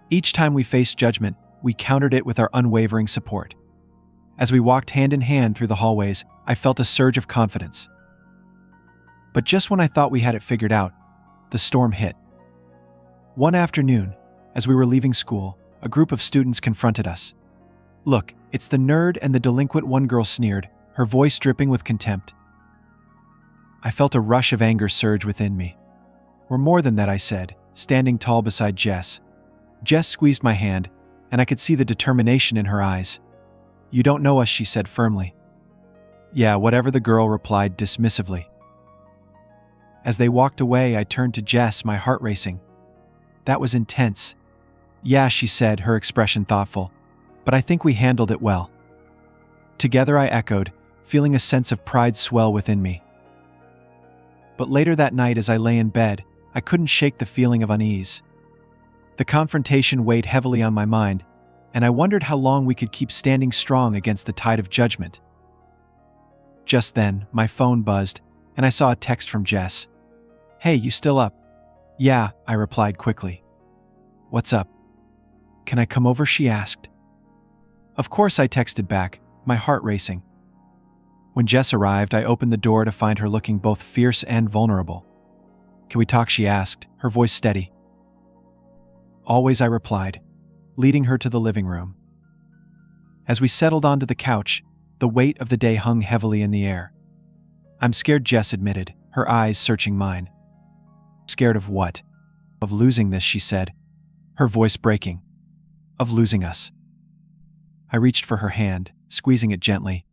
A: Each time we faced judgment, we countered it with our unwavering support. As we walked hand in hand through the hallways, I felt a surge of confidence. But just when I thought we had it figured out, the storm hit. One afternoon, as we were leaving school, a group of students confronted us. "Look, it's the nerd and the delinquent," one girl sneered, her voice dripping with contempt. I felt a rush of anger surge within me. "We're more than that," I said, standing tall beside Jess. Jess squeezed my hand, and I could see the determination in her eyes. "You don't know us," she said firmly. "Yeah, whatever," the girl replied dismissively. As they walked away, I turned to Jess, my heart racing. "That was intense." "Yeah," she said, her expression thoughtful. "But I think we handled it well." Together, I echoed, feeling a sense of pride swell within me. But later that night, as I lay in bed, I couldn't shake the feeling of unease. The confrontation weighed heavily on my mind, and I wondered how long we could keep standing strong against the tide of judgment. Just then, my phone buzzed, and I saw a text from Jess. "Hey, you still up?" "Yeah," I replied quickly. "What's up?" "Can I come over?" she asked. Of course, I texted back, my heart racing. When Jess arrived, I opened the door to find her looking both fierce and vulnerable. "Can we talk?" she asked, her voice steady. "Always," I replied, leading her to the living room. As we settled onto the couch, the weight of the day hung heavily in the air. "I'm scared," Jess admitted, her eyes searching mine. "Scared of what?" "Of losing this," she said, her voice breaking. "Of losing us." I reached for her hand, squeezing it gently.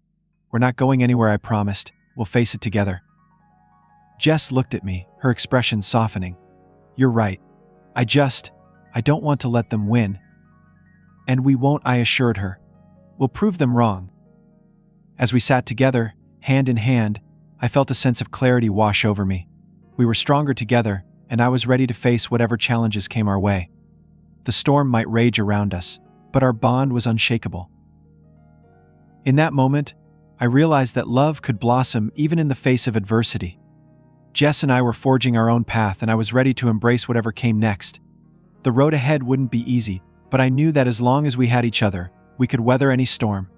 A: "We're not going anywhere, I promised. We'll face it together." Jess looked at me, her expression softening. "You're right. I don't want to let them win." "And we won't," I assured her. "We'll prove them wrong." As we sat together, hand in hand, I felt a sense of clarity wash over me. We were stronger together, and I was ready to face whatever challenges came our way. The storm might rage around us, but our bond was unshakable. In that moment, I realized that love could blossom even in the face of adversity. Jess and I were forging our own path, and I was ready to embrace whatever came next. The road ahead wouldn't be easy, but I knew that as long as we had each other, we could weather any storm.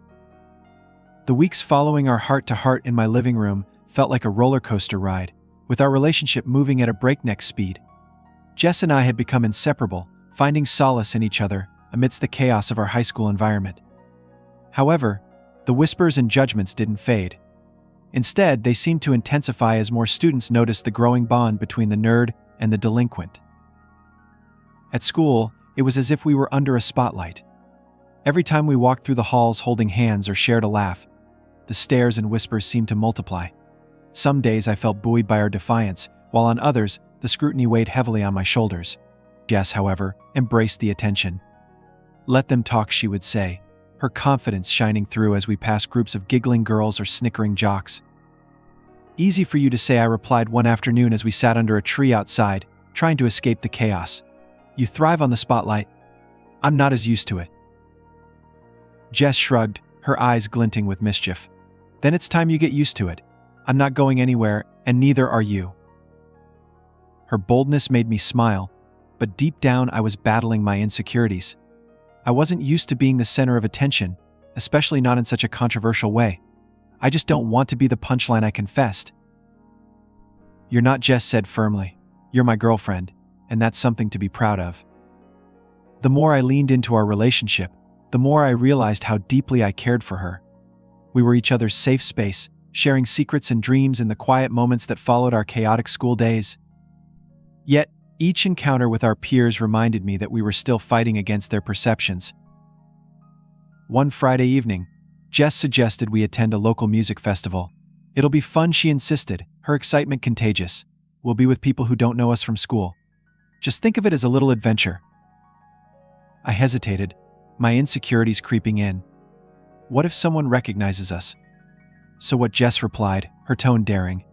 A: The weeks following our heart-to-heart in my living room felt like a roller coaster ride, with our relationship moving at a breakneck speed. Jess and I had become inseparable, finding solace in each other amidst the chaos of our high school environment. However, the whispers and judgments didn't fade. Instead, they seemed to intensify as more students noticed the growing bond between the nerd and the delinquent. At school, it was as if we were under a spotlight. Every time we walked through the halls holding hands or shared a laugh, the stares and whispers seemed to multiply. Some days I felt buoyed by our defiance, while on others, the scrutiny weighed heavily on my shoulders. Jess, however, embraced the attention. "Let them talk," she would say, her confidence shining through as we passed groups of giggling girls or snickering jocks. "Easy for you to say," I replied one afternoon as we sat under a tree outside, trying to escape the chaos. "You thrive on the spotlight. I'm not as used to it." Jess shrugged, her eyes glinting with mischief. "Then it's time you get used to it. I'm not going anywhere, and neither are you." Her boldness made me smile, but deep down I was battling my insecurities. I wasn't used to being the center of attention, especially not in such a controversial way. "I just don't want to be the punchline," I confessed. "You're not," Jess said firmly. "You're my girlfriend, and that's something to be proud of." The more I leaned into our relationship, the more I realized how deeply I cared for her. We were each other's safe space, sharing secrets and dreams in the quiet moments that followed our chaotic school days. Yet, each encounter with our peers reminded me that we were still fighting against their perceptions. One Friday evening, Jess suggested we attend a local music festival. "It'll be fun," she insisted, her excitement contagious. "We'll be with people who don't know us from school. Just think of it as a little adventure." I hesitated, my insecurities creeping in. What if someone recognizes us? "So what?" Jess replied, her tone daring.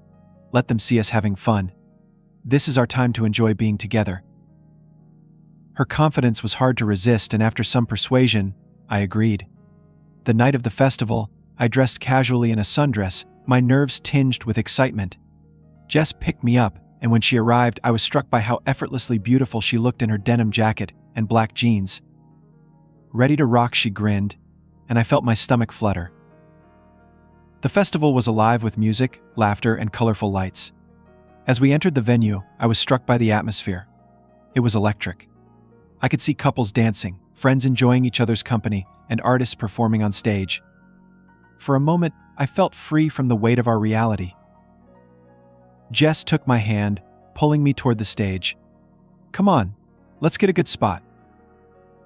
A: "Let them see us having fun. This is our time to enjoy being together." Her confidence was hard to resist, and after some persuasion, I agreed. The night of the festival, I dressed casually in a sundress, my nerves tinged with excitement. Jess picked me up, and when she arrived, I was struck by how effortlessly beautiful she looked in her denim jacket and black jeans. Ready to rock, she grinned, and I felt my stomach flutter. The festival was alive with music, laughter, and colorful lights. As we entered the venue, I was struck by the atmosphere. It was electric. I could see couples dancing, friends enjoying each other's company, and artists performing on stage. For a moment, I felt free from the weight of our reality. Jess took my hand, pulling me toward the stage. "Come on, let's get a good spot."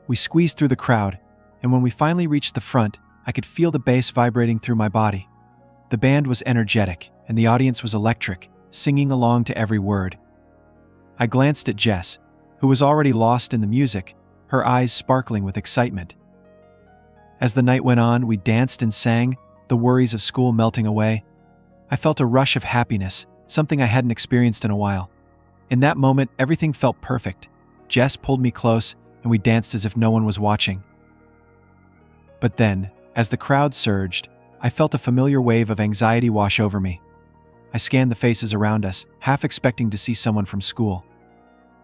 A: We squeezed through the crowd, and when we finally reached the front, I could feel the bass vibrating through my body. The band was energetic, and the audience was electric, singing along to every word. I glanced at Jess, who was already lost in the music, her eyes sparkling with excitement. As the night went on, we danced and sang, the worries of school melting away. I felt a rush of happiness, something I hadn't experienced in a while. In that moment, everything felt perfect. Jess pulled me close, and we danced as if no one was watching. But then, as the crowd surged, I felt a familiar wave of anxiety wash over me. I scanned the faces around us, half expecting to see someone from school.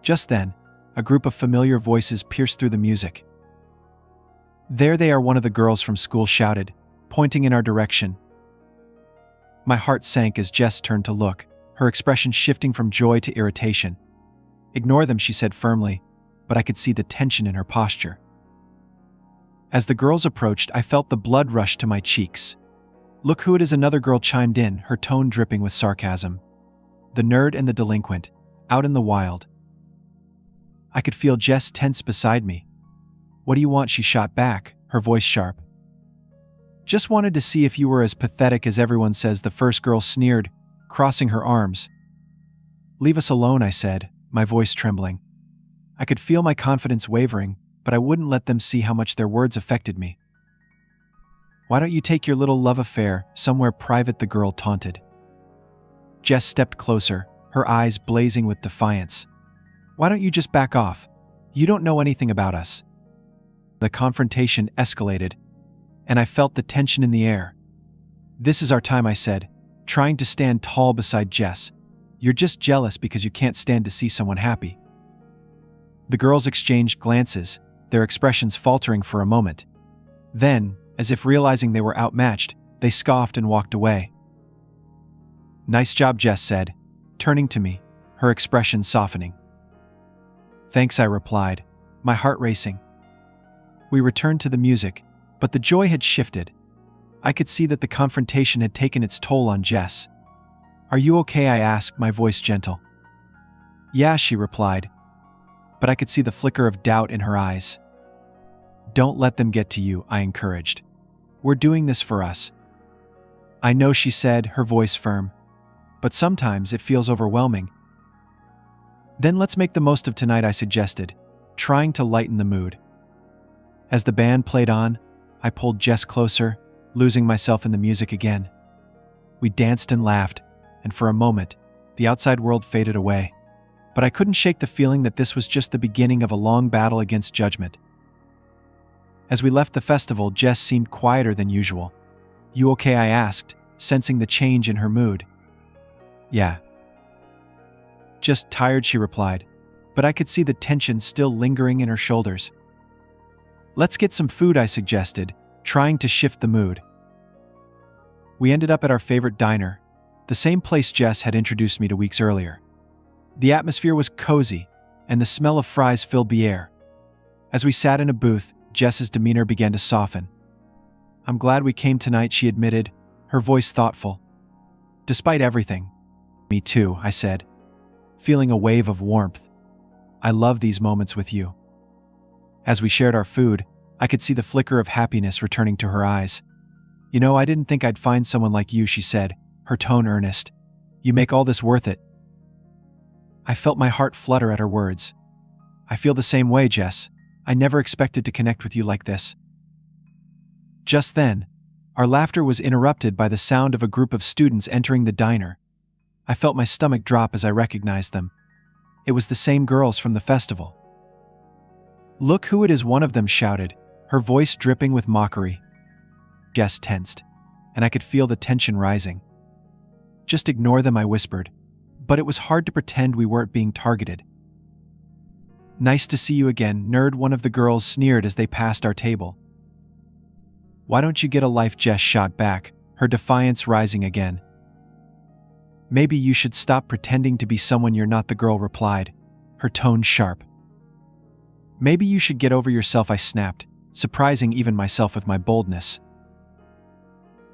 A: Just then, a group of familiar voices pierced through the music. "There they are," one of the girls from school shouted, pointing in our direction. My heart sank as Jess turned to look, her expression shifting from joy to irritation. "Ignore them," she said firmly, but I could see the tension in her posture. As the girls approached, I felt the blood rush to my cheeks. "Look who it is," another girl chimed in, her tone dripping with sarcasm. "The nerd and the delinquent, out in the wild." I could feel Jess tense beside me. "What do you want?" she shot back, her voice sharp. "Just wanted to see if you were as pathetic as everyone says," the first girl sneered, crossing her arms. "Leave us alone," I said, my voice trembling. I could feel my confidence wavering, but I wouldn't let them see how much their words affected me. "Why don't you take your little love affair somewhere private?" the girl taunted. Jess stepped closer, her eyes blazing with defiance. "Why don't you just back off? You don't know anything about us." The confrontation escalated, and I felt the tension in the air. "This is our time," I said, trying to stand tall beside Jess. "You're just jealous because you can't stand to see someone happy." The girls exchanged glances, their expressions faltering for a moment. Then, as if realizing they were outmatched, they scoffed and walked away. "Nice job," Jess said, turning to me, her expression softening. "Thanks," I replied, my heart racing. We returned to the music, but the joy had shifted. I could see that the confrontation had taken its toll on Jess. "Are you okay?" I asked, my voice gentle. "Yeah," she replied, but I could see the flicker of doubt in her eyes. "Don't let them get to you," I encouraged. "We're doing this for us." "I know," she said, her voice firm, "but sometimes it feels overwhelming." "Then let's make the most of tonight," I suggested, trying to lighten the mood. As the band played on, I pulled Jess closer, losing myself in the music again. We danced and laughed, and for a moment, the outside world faded away. But I couldn't shake the feeling that this was just the beginning of a long battle against judgment. As we left the festival, Jess seemed quieter than usual. "You okay?" I asked, sensing the change in her mood. "Yeah. Just tired," she replied, but I could see the tension still lingering in her shoulders. "Let's get some food," I suggested, trying to shift the mood. We ended up at our favorite diner, the same place Jess had introduced me to weeks earlier. The atmosphere was cozy, and the smell of fries filled the air. As we sat in a booth, Jess's demeanor began to soften. "I'm glad we came tonight," she admitted, her voice thoughtful. "Despite everything." "Me too," I said, feeling a wave of warmth. "I love these moments with you." As we shared our food, I could see the flicker of happiness returning to her eyes. "You know, I didn't think I'd find someone like you," she said, her tone earnest. "You make all this worth it." I felt my heart flutter at her words. "I feel the same way, Jess. I never expected to connect with you like this." Just then, our laughter was interrupted by the sound of a group of students entering the diner. I felt my stomach drop as I recognized them. It was the same girls from the festival. "Look who it is," one of them shouted, her voice dripping with mockery. Jess tensed, and I could feel the tension rising. "Just ignore them," I whispered. but it was hard to pretend we weren't being targeted. "Nice to see you again, nerd," one of the girls sneered as they passed our table. "Why don't you get a life?" Jess shot back, her defiance rising again. "Maybe you should stop pretending to be someone you're not," the girl replied, her tone sharp. "Maybe you should get over yourself," I snapped, surprising even myself with my boldness.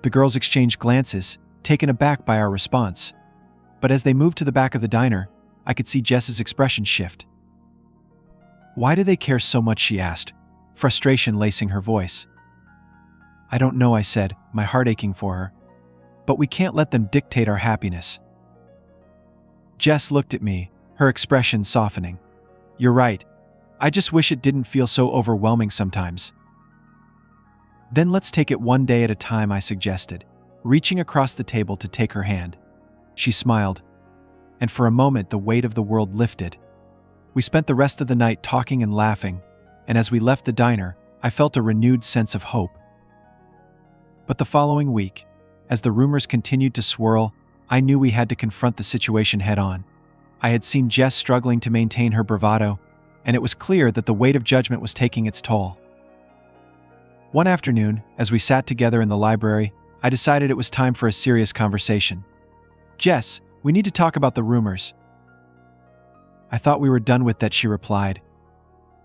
A: The girls exchanged glances, taken aback by our response. But as they moved to the back of the diner, I could see Jess's expression shift. "Why do they care so much?" she asked, frustration lacing her voice. "I don't know," I said, my heart aching for her. "But we can't let them dictate our happiness." Jess looked at me, her expression softening. "You're right. I just wish it didn't feel so overwhelming sometimes." "Then let's take it one day at a time," I suggested, reaching across the table to take her hand. She smiled, and for a moment the weight of the world lifted. We spent the rest of the night talking and laughing, and as we left the diner, I felt a renewed sense of hope. But the following week, as the rumors continued to swirl, I knew we had to confront the situation head-on. I had seen Jess struggling to maintain her bravado, and it was clear that the weight of judgment was taking its toll. One afternoon, as we sat together in the library, I decided it was time for a serious conversation. "Jess, we need to talk about the rumors." "I thought we were done with that," she replied,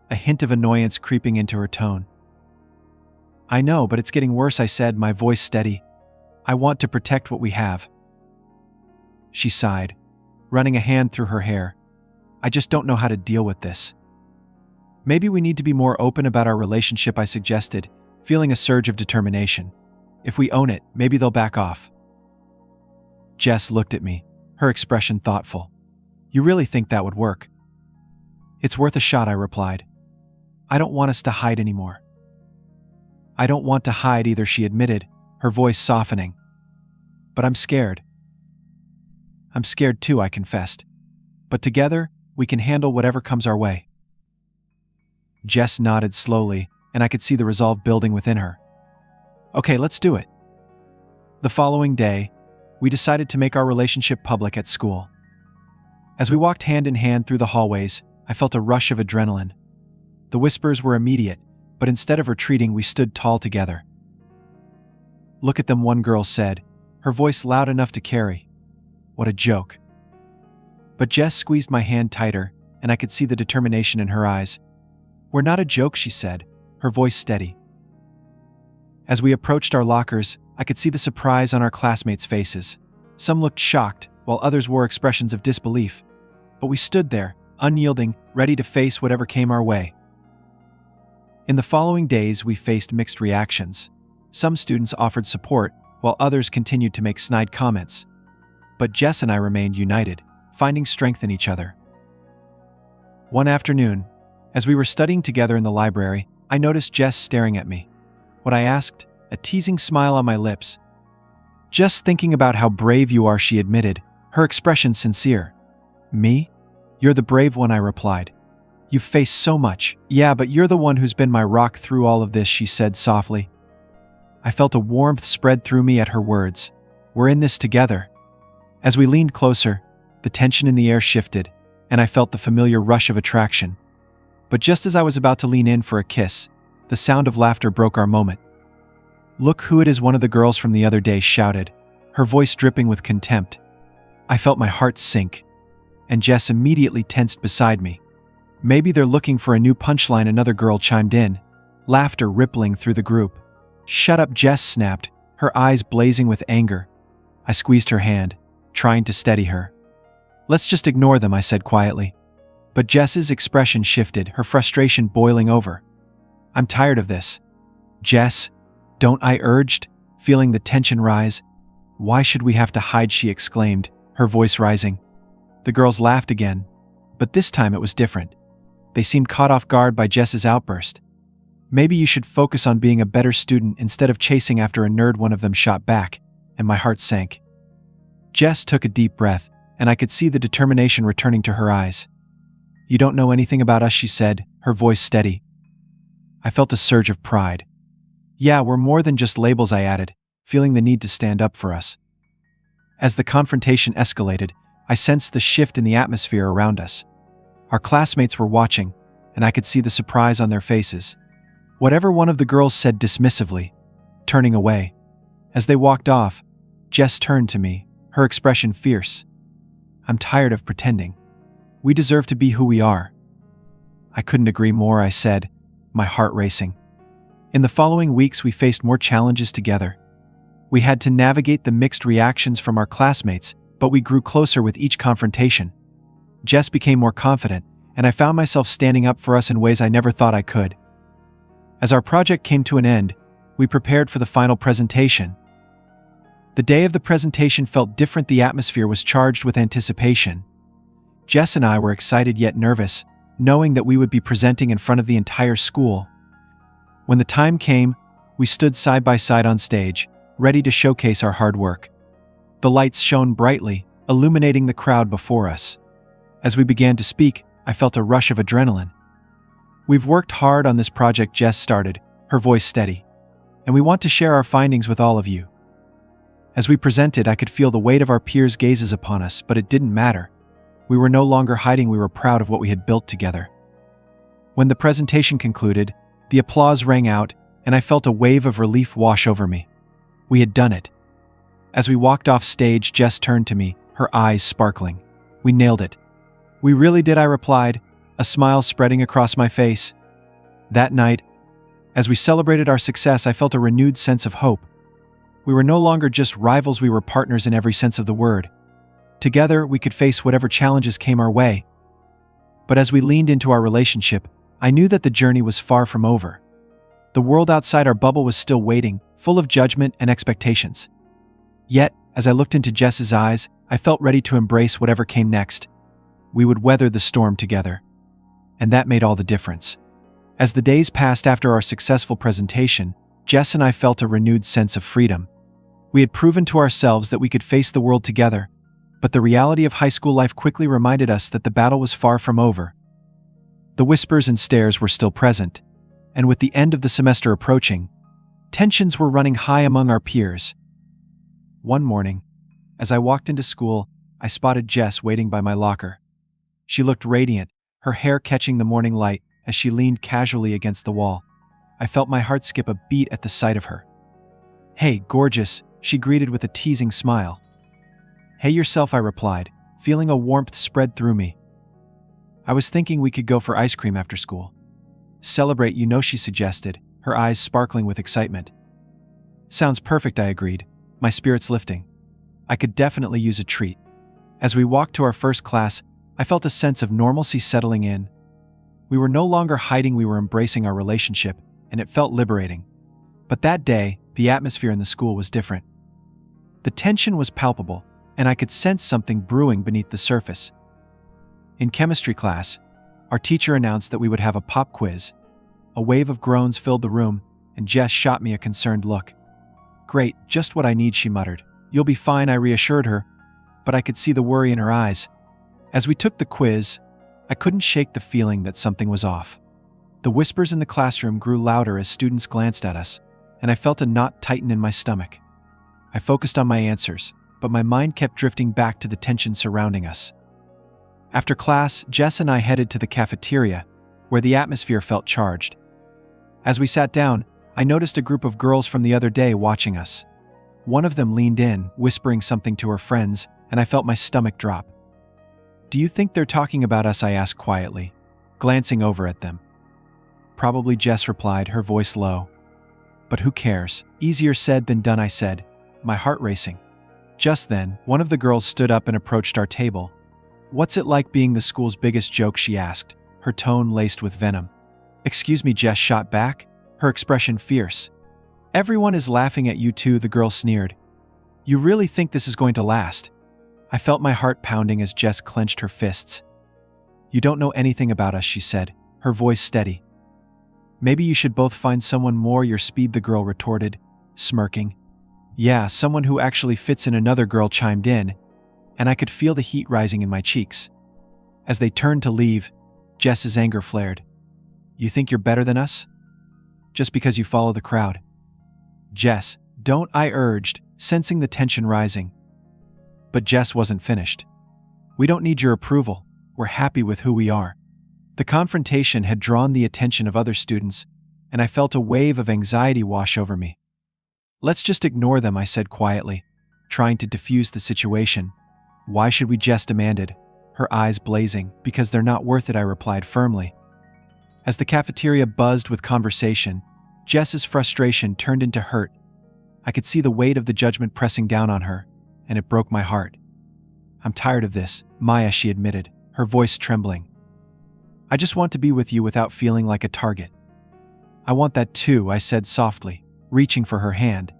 A: a hint of annoyance creeping into her tone. "I know, but it's getting worse," I said, my voice steady. "I want to protect what we have." She sighed, running a hand through her hair. "I just don't know how to deal with this." "Maybe we need to be more open about our relationship," I suggested, feeling a surge of determination. "If we own it, maybe they'll back off." Jess looked at me, her expression thoughtful. "You really think that would work?" "It's worth a shot," I replied. "I don't want us to hide anymore." "I don't want to hide either," she admitted, her voice softening. "But I'm scared." "I'm scared too," I confessed. "But together, we can handle whatever comes our way." Jess nodded slowly, and I could see the resolve building within her. "Okay, let's do it." The following day, we decided to make our relationship public at school. As we walked hand in hand through the hallways, I felt a rush of adrenaline. The whispers were immediate, but instead of retreating, we stood tall together. "Look at them," one girl said, her voice loud enough to carry. What a joke. But Jess squeezed my hand tighter, and I could see the determination in her eyes. "We're not a joke," she said, her voice steady. As we approached our lockers, I could see the surprise on our classmates' faces. Some looked shocked, while others wore expressions of disbelief. But we stood there, unyielding, ready to face whatever came our way. In the following days, we faced mixed reactions. Some students offered support, while others continued to make snide comments. But Jess and I remained united, finding strength in each other. One afternoon, as we were studying together in the library, I noticed Jess staring at me. What I asked, a teasing smile on my lips. "Just thinking about how brave you are," she admitted, her expression sincere. "Me? You're the brave one," I replied. "You've faced so much." "Yeah, but you're the one who's been my rock through all of this," she said softly. I felt a warmth spread through me at her words. "We're in this together." As we leaned closer, the tension in the air shifted, and I felt the familiar rush of attraction. But just as I was about to lean in for a kiss, the sound of laughter broke our moment. "Look who it is," one of the girls from the other day shouted, her voice dripping with contempt. I felt my heart sink, and Jess immediately tensed beside me. "Maybe they're looking for a new punchline," another girl chimed in, laughter rippling through the group. "Shut up," Jess snapped, her eyes blazing with anger. I squeezed her hand, trying to steady her. "Let's just ignore them," I said quietly. But Jess's expression shifted, her frustration boiling over. "I'm tired of this." "Jess, don't," I urged, feeling the tension rise. "Why should we have to hide?" she exclaimed, her voice rising. The girls laughed again, but this time it was different. They seemed caught off guard by Jess's outburst. "Maybe you should focus on being a better student instead of chasing after a nerd," one of them shot back, and my heart sank. Jess took a deep breath, and I could see the determination returning to her eyes. "You don't know anything about us," she said, her voice steady. I felt a surge of pride. "Yeah, we're more than just labels," I added, feeling the need to stand up for us. As the confrontation escalated, I sensed the shift in the atmosphere around us. Our classmates were watching, and I could see the surprise on their faces. Whatever one of the girls said dismissively, turning away. As they walked off, Jess turned to me, her expression fierce. I'm tired of pretending. We deserve to be who we are. I couldn't agree more, I said, my heart racing. In the following weeks, we faced more challenges together. We had to navigate the mixed reactions from our classmates, but we grew closer with each confrontation. Jess became more confident, and I found myself standing up for us in ways I never thought I could. As our project came to an end, we prepared for the final presentation. The day of the presentation felt different. The atmosphere was charged with anticipation. Jess and I were excited yet nervous, knowing that we would be presenting in front of the entire school. When the time came, we stood side by side on stage, ready to showcase our hard work. The lights shone brightly, illuminating the crowd before us. As we began to speak, I felt a rush of adrenaline. We've worked hard on this project, Jess started, her voice steady, and we want to share our findings with all of you. As we presented, I could feel the weight of our peers' gazes upon us, but it didn't matter. We were no longer hiding, we were proud of what we had built together. When the presentation concluded, the applause rang out, and I felt a wave of relief wash over me. We had done it. As we walked off stage, Jess turned to me, her eyes sparkling. We nailed it. We really did, I replied, a smile spreading across my face. That night, as we celebrated our success, I felt a renewed sense of hope. We were no longer just rivals, we were partners in every sense of the word. Together, we could face whatever challenges came our way. But as we leaned into our relationship, I knew that the journey was far from over. The world outside our bubble was still waiting, full of judgment and expectations. Yet, as I looked into Jess's eyes, I felt ready to embrace whatever came next. We would weather the storm together. And that made all the difference. As the days passed after our successful presentation, Jess and I felt a renewed sense of freedom. We had proven to ourselves that we could face the world together, but the reality of high school life quickly reminded us that the battle was far from over. The whispers and stares were still present, and with the end of the semester approaching, tensions were running high among our peers. One morning, as I walked into school, I spotted Jess waiting by my locker. She looked radiant, her hair catching the morning light as she leaned casually against the wall. I felt my heart skip a beat at the sight of her. "Hey, gorgeous," she greeted with a teasing smile. "Hey yourself," I replied, feeling a warmth spread through me. "I was thinking we could go for ice cream after school. Celebrate, you know," she suggested, her eyes sparkling with excitement. "Sounds perfect," I agreed, my spirits lifting. I could definitely use a treat. As we walked to our first class, I felt a sense of normalcy settling in. We were no longer hiding, we were embracing our relationship, and it felt liberating. But that day, the atmosphere in the school was different. The tension was palpable, and I could sense something brewing beneath the surface. In chemistry class, our teacher announced that we would have a pop quiz. A wave of groans filled the room, and Jess shot me a concerned look. "Great, just what I need," she muttered. "You'll be fine," I reassured her, but I could see the worry in her eyes. As we took the quiz, I couldn't shake the feeling that something was off. The whispers in the classroom grew louder as students glanced at us, and I felt a knot tighten in my stomach. I focused on my answers, but my mind kept drifting back to the tension surrounding us. After class, Jess and I headed to the cafeteria, where the atmosphere felt charged. As we sat down, I noticed a group of girls from the other day watching us. One of them leaned in, whispering something to her friends, and I felt my stomach drop. "Do you think they're talking about us?" I asked quietly, glancing over at them. "Probably," Jess replied, her voice low. "But who cares? Easier said than done," I said, my heart racing. Just then, one of the girls stood up and approached our table. "What's it like being the school's biggest joke?" she asked, her tone laced with venom. "Excuse me," Jess shot back, her expression fierce. "Everyone is laughing at you too," the girl sneered. "You really think this is going to last?" I felt my heart pounding as Jess clenched her fists. "You don't know anything about us," she said, her voice steady. "Maybe you should both find someone more your speed," the girl retorted, smirking. "Yeah, someone who actually fits in," another girl chimed in, and I could feel the heat rising in my cheeks. As they turned to leave, Jess's anger flared. "You think you're better than us? Just because you follow the crowd?" "Jess, don't," I urged, sensing the tension rising. But Jess wasn't finished. We don't need your approval. We're happy with who we are. The confrontation had drawn the attention of other students, and I felt a wave of anxiety wash over me. Let's just ignore them, I said quietly, trying to diffuse the situation. Why should we? Jess demanded, her eyes blazing. Because they're not worth it, I replied firmly. As the cafeteria buzzed with conversation, Jess's frustration turned into hurt. I could see the weight of the judgment pressing down on her, and it broke my heart. I'm tired of this, Maya, she admitted, her voice trembling. I just want to be with you without feeling like a target. I want that too, I said softly, reaching for her hand.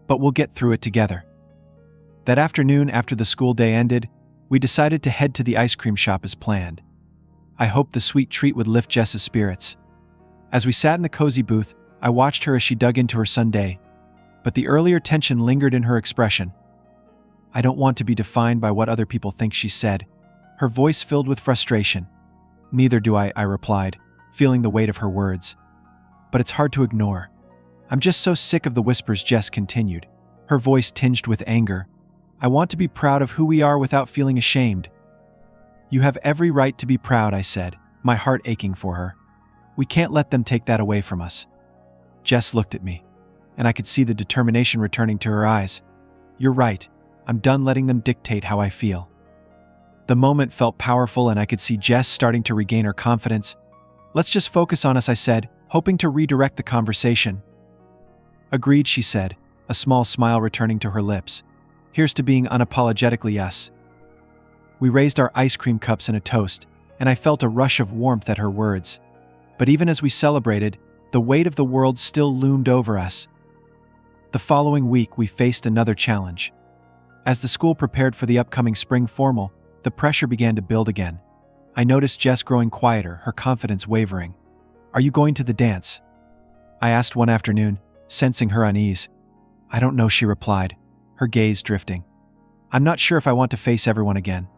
A: But we'll get through it together. That afternoon, after the school day ended, we decided to head to the ice cream shop as planned. I hoped the sweet treat would lift Jess's spirits. As we sat in the cozy booth, I watched her as she dug into her sundae, but the earlier tension lingered in her expression. I don't want to be defined by what other people think, she said, her voice filled with frustration. Neither do I replied, feeling the weight of her words. But it's hard to ignore. I'm just so sick of the whispers, Jess continued, her voice tinged with anger. I want to be proud of who we are without feeling ashamed. You have every right to be proud, I said, my heart aching for her. We can't let them take that away from us. Jess looked at me, and I could see the determination returning to her eyes. You're right. I'm done letting them dictate how I feel. The moment felt powerful, and I could see Jess starting to regain her confidence. Let's just focus on us, I said, hoping to redirect the conversation. Agreed, she said, a small smile returning to her lips. Here's to being unapologetically us. We raised our ice cream cups in a toast, and I felt a rush of warmth at her words. But even as we celebrated, the weight of the world still loomed over us. The following week, we faced another challenge. As the school prepared for the upcoming spring formal, the pressure began to build again. I noticed Jess growing quieter, her confidence wavering. Are you going to the dance? I asked one afternoon, sensing her unease. I don't know, she replied, her gaze drifting. I'm not sure if I want to face everyone again.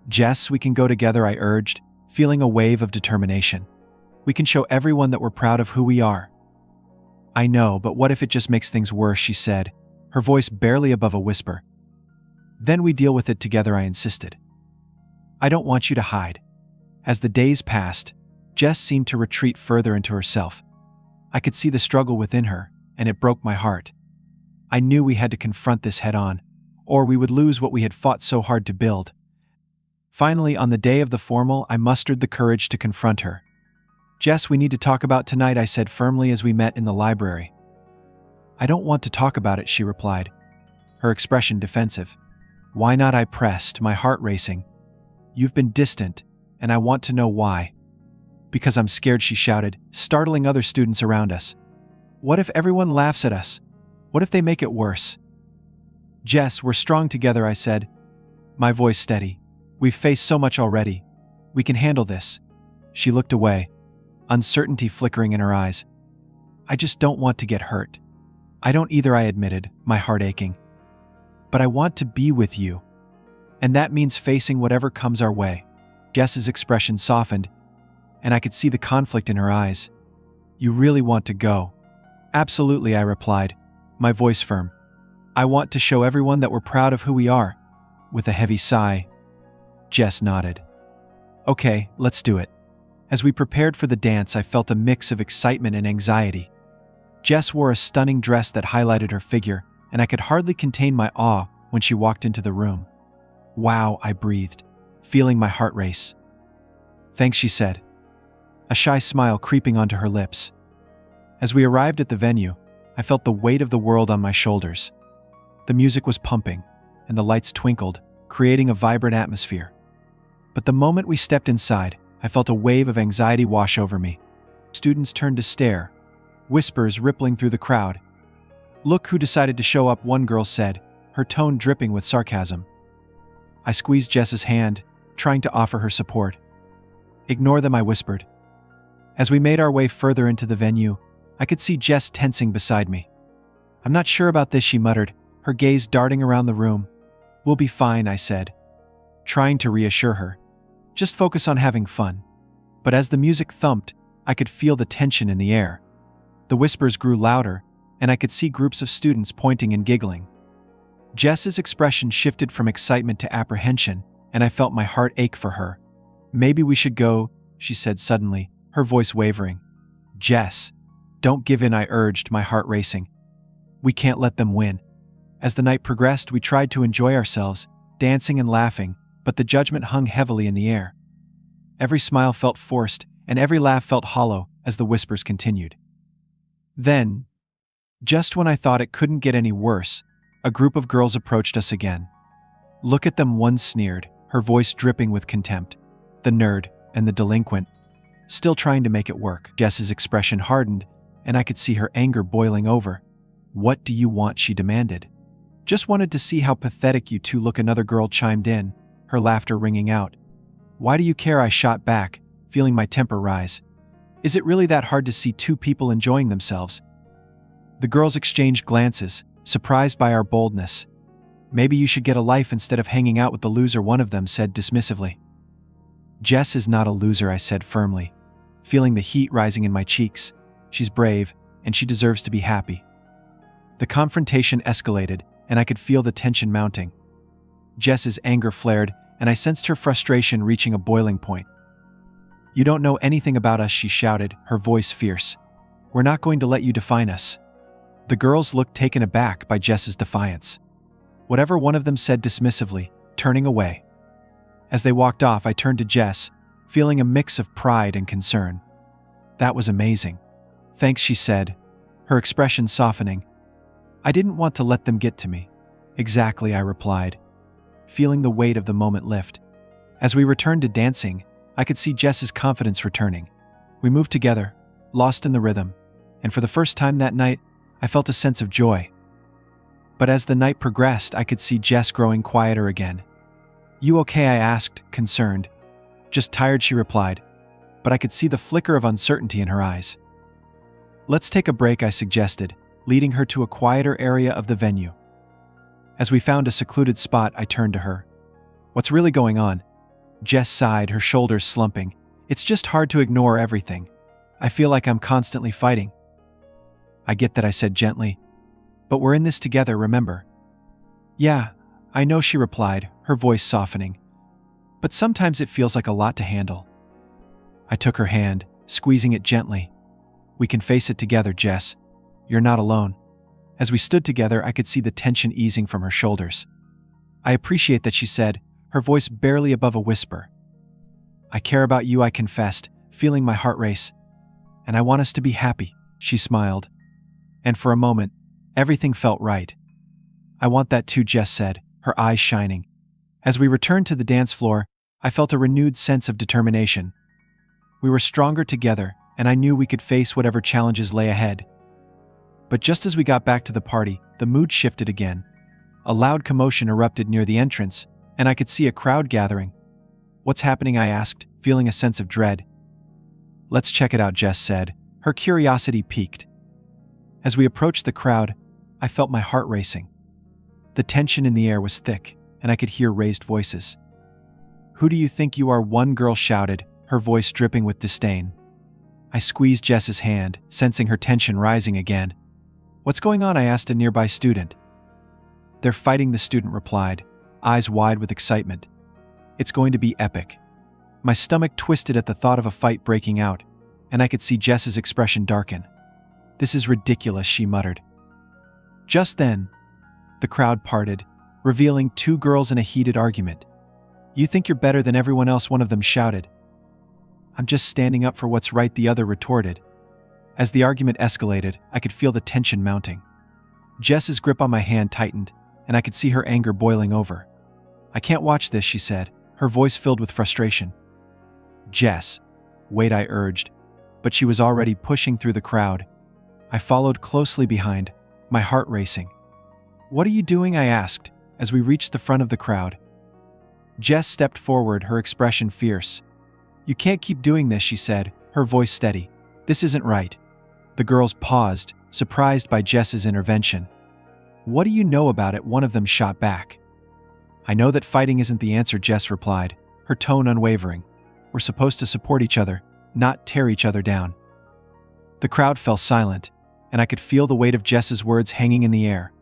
A: Jess, we can go together, I urged, feeling a wave of determination. We can show everyone that we're proud of who we are. I know, but what if it just makes things worse, she said, her voice barely above a whisper. Then we deal with it together, I insisted. I don't want you to hide. As the days passed, Jess seemed to retreat further into herself. I could see the struggle within her, and it broke my heart. I knew we had to confront this head-on, or we would lose what we had fought so hard to build. Finally, on the day of the formal, I mustered the courage to confront her. Jess, we need to talk about tonight, I said firmly as we met in the library. I don't want to talk about it, she replied, her expression defensive. Why not? I pressed, my heart racing. You've been distant, and I want to know why. Because I'm scared, she shouted, startling other students around us. What if everyone laughs at us? What if they make it worse? Jess, we're strong together, I said, my voice steady. We've faced so much already. We can handle this. She looked away, uncertainty flickering in her eyes. I just don't want to get hurt. I don't either, I admitted, my heart aching. But I want to be with you. And that means facing whatever comes our way. Jess's expression softened, and I could see the conflict in her eyes. You really want to go? Absolutely, I replied, my voice firm. I want to show everyone that we're proud of who we are. With a heavy sigh, Jess nodded. Okay, let's do it. As we prepared for the dance, I felt a mix of excitement and anxiety. Jess wore a stunning dress that highlighted her figure, and I could hardly contain my awe when she walked into the room. Wow, I breathed, feeling my heart race. Thanks, she said, a shy smile creeping onto her lips. As we arrived at the venue, I felt the weight of the world on my shoulders. The music was pumping, and the lights twinkled, creating a vibrant atmosphere. But the moment we stepped inside, I felt a wave of anxiety wash over me. Students turned to stare, whispers rippling through the crowd. Look who decided to show up, one girl said, her tone dripping with sarcasm. I squeezed Jess's hand, trying to offer her support. Ignore them, I whispered. As we made our way further into the venue, I could see Jess tensing beside me. I'm not sure about this, she muttered, her gaze darting around the room. We'll be fine, I said, trying to reassure her. Just focus on having fun. But as the music thumped, I could feel the tension in the air. The whispers grew louder, and I could see groups of students pointing and giggling. Jess's expression shifted from excitement to apprehension, and I felt my heart ache for her. "Maybe we should go," she said suddenly, her voice wavering. "Jess, don't give in," I urged, my heart racing. "We can't let them win." As the night progressed, we tried to enjoy ourselves, dancing and laughing, but the judgment hung heavily in the air. Every smile felt forced, and every laugh felt hollow as the whispers continued. Then, just when I thought it couldn't get any worse, a group of girls approached us again. "Look at them," one sneered, her voice dripping with contempt. "The nerd and the delinquent. Still trying to make it work." Jess's expression hardened, and I could see her anger boiling over. "What do you want?" she demanded. "Just wanted to see how pathetic you two look," another girl chimed in, her laughter ringing out. "Why do you care?" I shot back, feeling my temper rise. "Is it really that hard to see two people enjoying themselves?" The girls exchanged glances, surprised by our boldness. "Maybe you should get a life instead of hanging out with the loser," one of them said dismissively. "Jess is not a loser," I said firmly, feeling the heat rising in my cheeks. "She's brave, and she deserves to be happy." The confrontation escalated, and I could feel the tension mounting. Jess's anger flared, and I sensed her frustration reaching a boiling point. "You don't know anything about us," she shouted, her voice fierce. "We're not going to let you define us." The girls looked taken aback by Jess's defiance. Whatever one of them said dismissively, turning away. As they walked off, I turned to Jess, feeling a mix of pride and concern. "That was amazing." "Thanks," she said, her expression softening. "I didn't want to let them get to me." "Exactly," I replied, feeling the weight of the moment lift. As we returned to dancing, I could see Jess's confidence returning. We moved together, lost in the rhythm, and for the first time that night, I felt a sense of joy. But as the night progressed, I could see Jess growing quieter again. "You okay?" I asked, concerned. "Just tired," she replied, but I could see the flicker of uncertainty in her eyes. "Let's take a break," I suggested, leading her to a quieter area of the venue. As we found a secluded spot, I turned to her. "What's really going on?" Jess sighed, her shoulders slumping. "It's just hard to ignore everything. I feel like I'm constantly fighting." "I get that," I said gently. "But we're in this together, remember?" "Yeah, I know," she replied, her voice softening. "But sometimes it feels like a lot to handle." I took her hand, squeezing it gently. "We can face it together, Jess. You're not alone." As we stood together, I could see the tension easing from her shoulders. "I appreciate that," she said, her voice barely above a whisper. "I care about you," I confessed, feeling my heart race. "And I want us to be happy," she smiled. And for a moment, everything felt right. "I want that too," Jess said, her eyes shining. As we returned to the dance floor, I felt a renewed sense of determination. We were stronger together, and I knew we could face whatever challenges lay ahead. But just as we got back to the party, the mood shifted again. A loud commotion erupted near the entrance, and I could see a crowd gathering. "What's happening?" I asked, feeling a sense of dread. "Let's check it out," Jess said, her curiosity piqued. As we approached the crowd, I felt my heart racing. The tension in the air was thick, and I could hear raised voices. "Who do you think you are?" one girl shouted, her voice dripping with disdain. I squeezed Jess's hand, sensing her tension rising again. "What's going on?" I asked a nearby student. "They're fighting," the student replied, eyes wide with excitement. "It's going to be epic." My stomach twisted at the thought of a fight breaking out, and I could see Jess's expression darken. "This is ridiculous," she muttered. Just then, the crowd parted, revealing two girls in a heated argument. "You think you're better than everyone else," one of them shouted. "I'm just standing up for what's right," the other retorted. As the argument escalated, I could feel the tension mounting. Jess's grip on my hand tightened, and I could see her anger boiling over. "I can't watch this," she said, her voice filled with frustration. "Jess, wait," I urged, but she was already pushing through the crowd. I followed closely behind, my heart racing. "What are you doing?" I asked, as we reached the front of the crowd. Jess stepped forward, her expression fierce. "You can't keep doing this," she said, her voice steady. "This isn't right." The girls paused, surprised by Jess's intervention. "What do you know about it?" one of them shot back. "I know that fighting isn't the answer," Jess replied, her tone unwavering. "We're supposed to support each other, not tear each other down." The crowd fell silent, and I could feel the weight of Jess's words hanging in the air.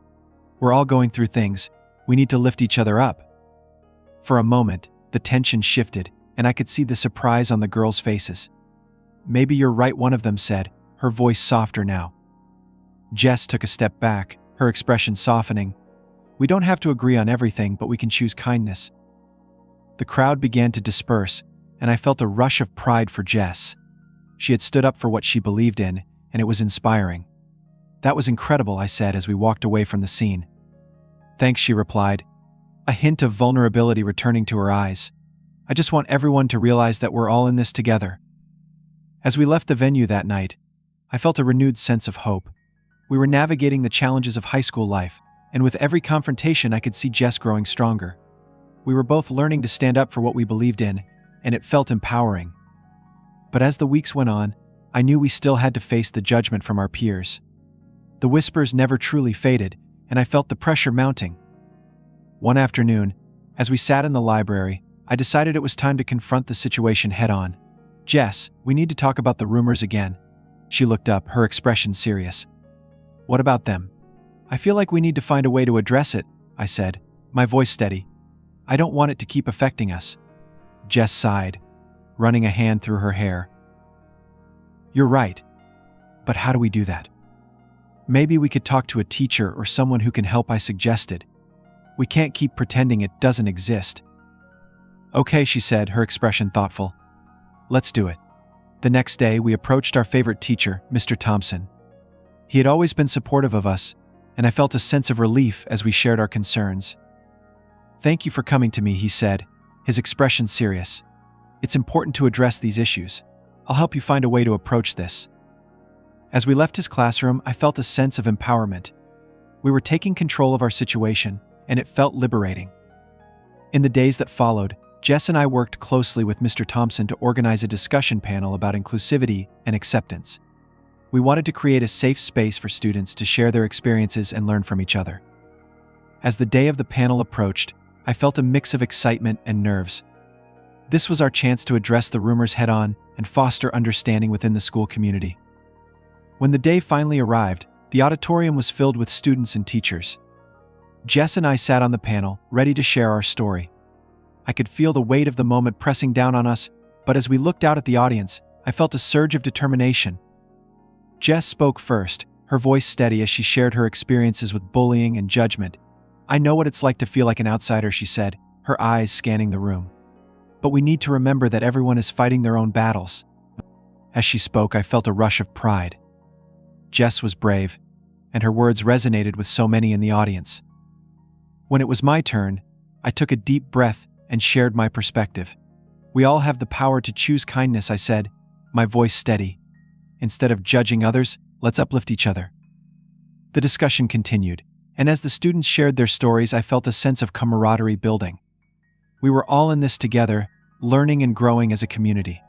A: "We're all going through things. We need to lift each other up." For a moment, The tension shifted, and I could see the surprise on the girls' faces. "Maybe you're right," one of them said, her voice softer now. Jess took a step back, her expression softening. "We don't have to agree on everything, but we can choose kindness." The crowd began to disperse, and I felt a rush of pride for Jess. She had stood up for what she believed in, and it was inspiring. "That was incredible," I said as we walked away from the scene. "Thanks," she replied, a hint of vulnerability returning to her eyes. "I just want everyone to realize that we're all in this together." As we left the venue that night, I felt a renewed sense of hope. We were navigating the challenges of high school life, and with every confrontation I could see Jess growing stronger. We were both learning to stand up for what we believed in, and it felt empowering. But as the weeks went on, I knew we still had to face the judgment from our peers. The whispers never truly faded, and I felt the pressure mounting. One afternoon, as we sat in the library, I decided it was time to confront the situation head-on. "Jess, we need to talk about the rumors again." She looked up, her expression serious. "What about them?" "I feel like we need to find a way to address it," I said, my voice steady. "I don't want it to keep affecting us." Jess sighed, running a hand through her hair. "You're right. But how do we do that?" "Maybe we could talk to a teacher or someone who can help," I suggested. "We can't keep pretending it doesn't exist." "Okay," she said, her expression thoughtful. "Let's do it." The next day, we approached our favorite teacher, Mr. Thompson. He had always been supportive of us, and I felt a sense of relief as we shared our concerns. "Thank you for coming to me," he said, his expression serious. "It's important to address these issues. I'll help you find a way to approach this." As we left his classroom, I felt a sense of empowerment. We were taking control of our situation, and it felt liberating. In the days that followed, Jess and I worked closely with Mr. Thompson to organize a discussion panel about inclusivity and acceptance. We wanted to create a safe space for students to share their experiences and learn from each other. As the day of the panel approached, I felt a mix of excitement and nerves. This was our chance to address the rumors head-on and foster understanding within the school community. When the day finally arrived, the auditorium was filled with students and teachers. Jess and I sat on the panel, ready to share our story. I could feel the weight of the moment pressing down on us, but as we looked out at the audience, I felt a surge of determination. Jess spoke first, her voice steady as she shared her experiences with bullying and judgment. "I know what it's like to feel like an outsider," she said, her eyes scanning the room. "But we need to remember that everyone is fighting their own battles." As she spoke, I felt a rush of pride. Jess was brave, and her words resonated with so many in the audience. When it was my turn, I took a deep breath and shared my perspective. "We all have the power to choose kindness," I said, my voice steady. "Instead of judging others, let's uplift each other." The discussion continued, and as the students shared their stories, I felt a sense of camaraderie building. We were all in this together, learning and growing as a community.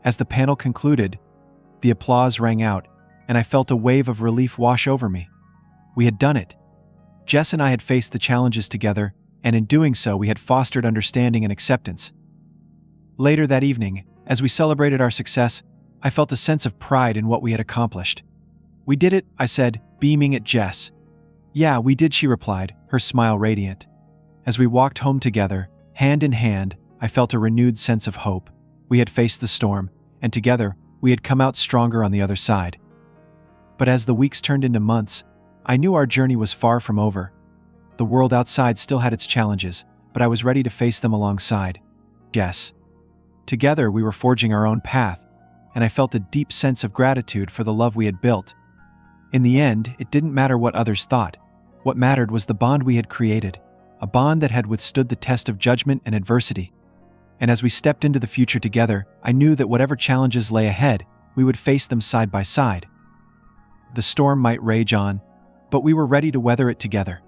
A: As the panel concluded, the applause rang out, and I felt a wave of relief wash over me. We had done it. Jess and I had faced the challenges together, and in doing so, we had fostered understanding and acceptance. Later that evening, as we celebrated our success, I felt a sense of pride in what we had accomplished. "We did it," I said, beaming at Jess. "Yeah, we did," she replied, her smile radiant. As we walked home together, hand in hand, I felt a renewed sense of hope. We had faced the storm, and together, we had come out stronger on the other side. But as the weeks turned into months, I knew our journey was far from over. The world outside still had its challenges, but I was ready to face them alongside Jess. Together, we were forging our own path, and I felt a deep sense of gratitude for the love we had built. In the end, it didn't matter what others thought. What mattered was the bond we had created, a bond that had withstood the test of judgment and adversity. And as we stepped into the future together, I knew that whatever challenges lay ahead, we would face them side by side. The storm might rage on, but we were ready to weather it together.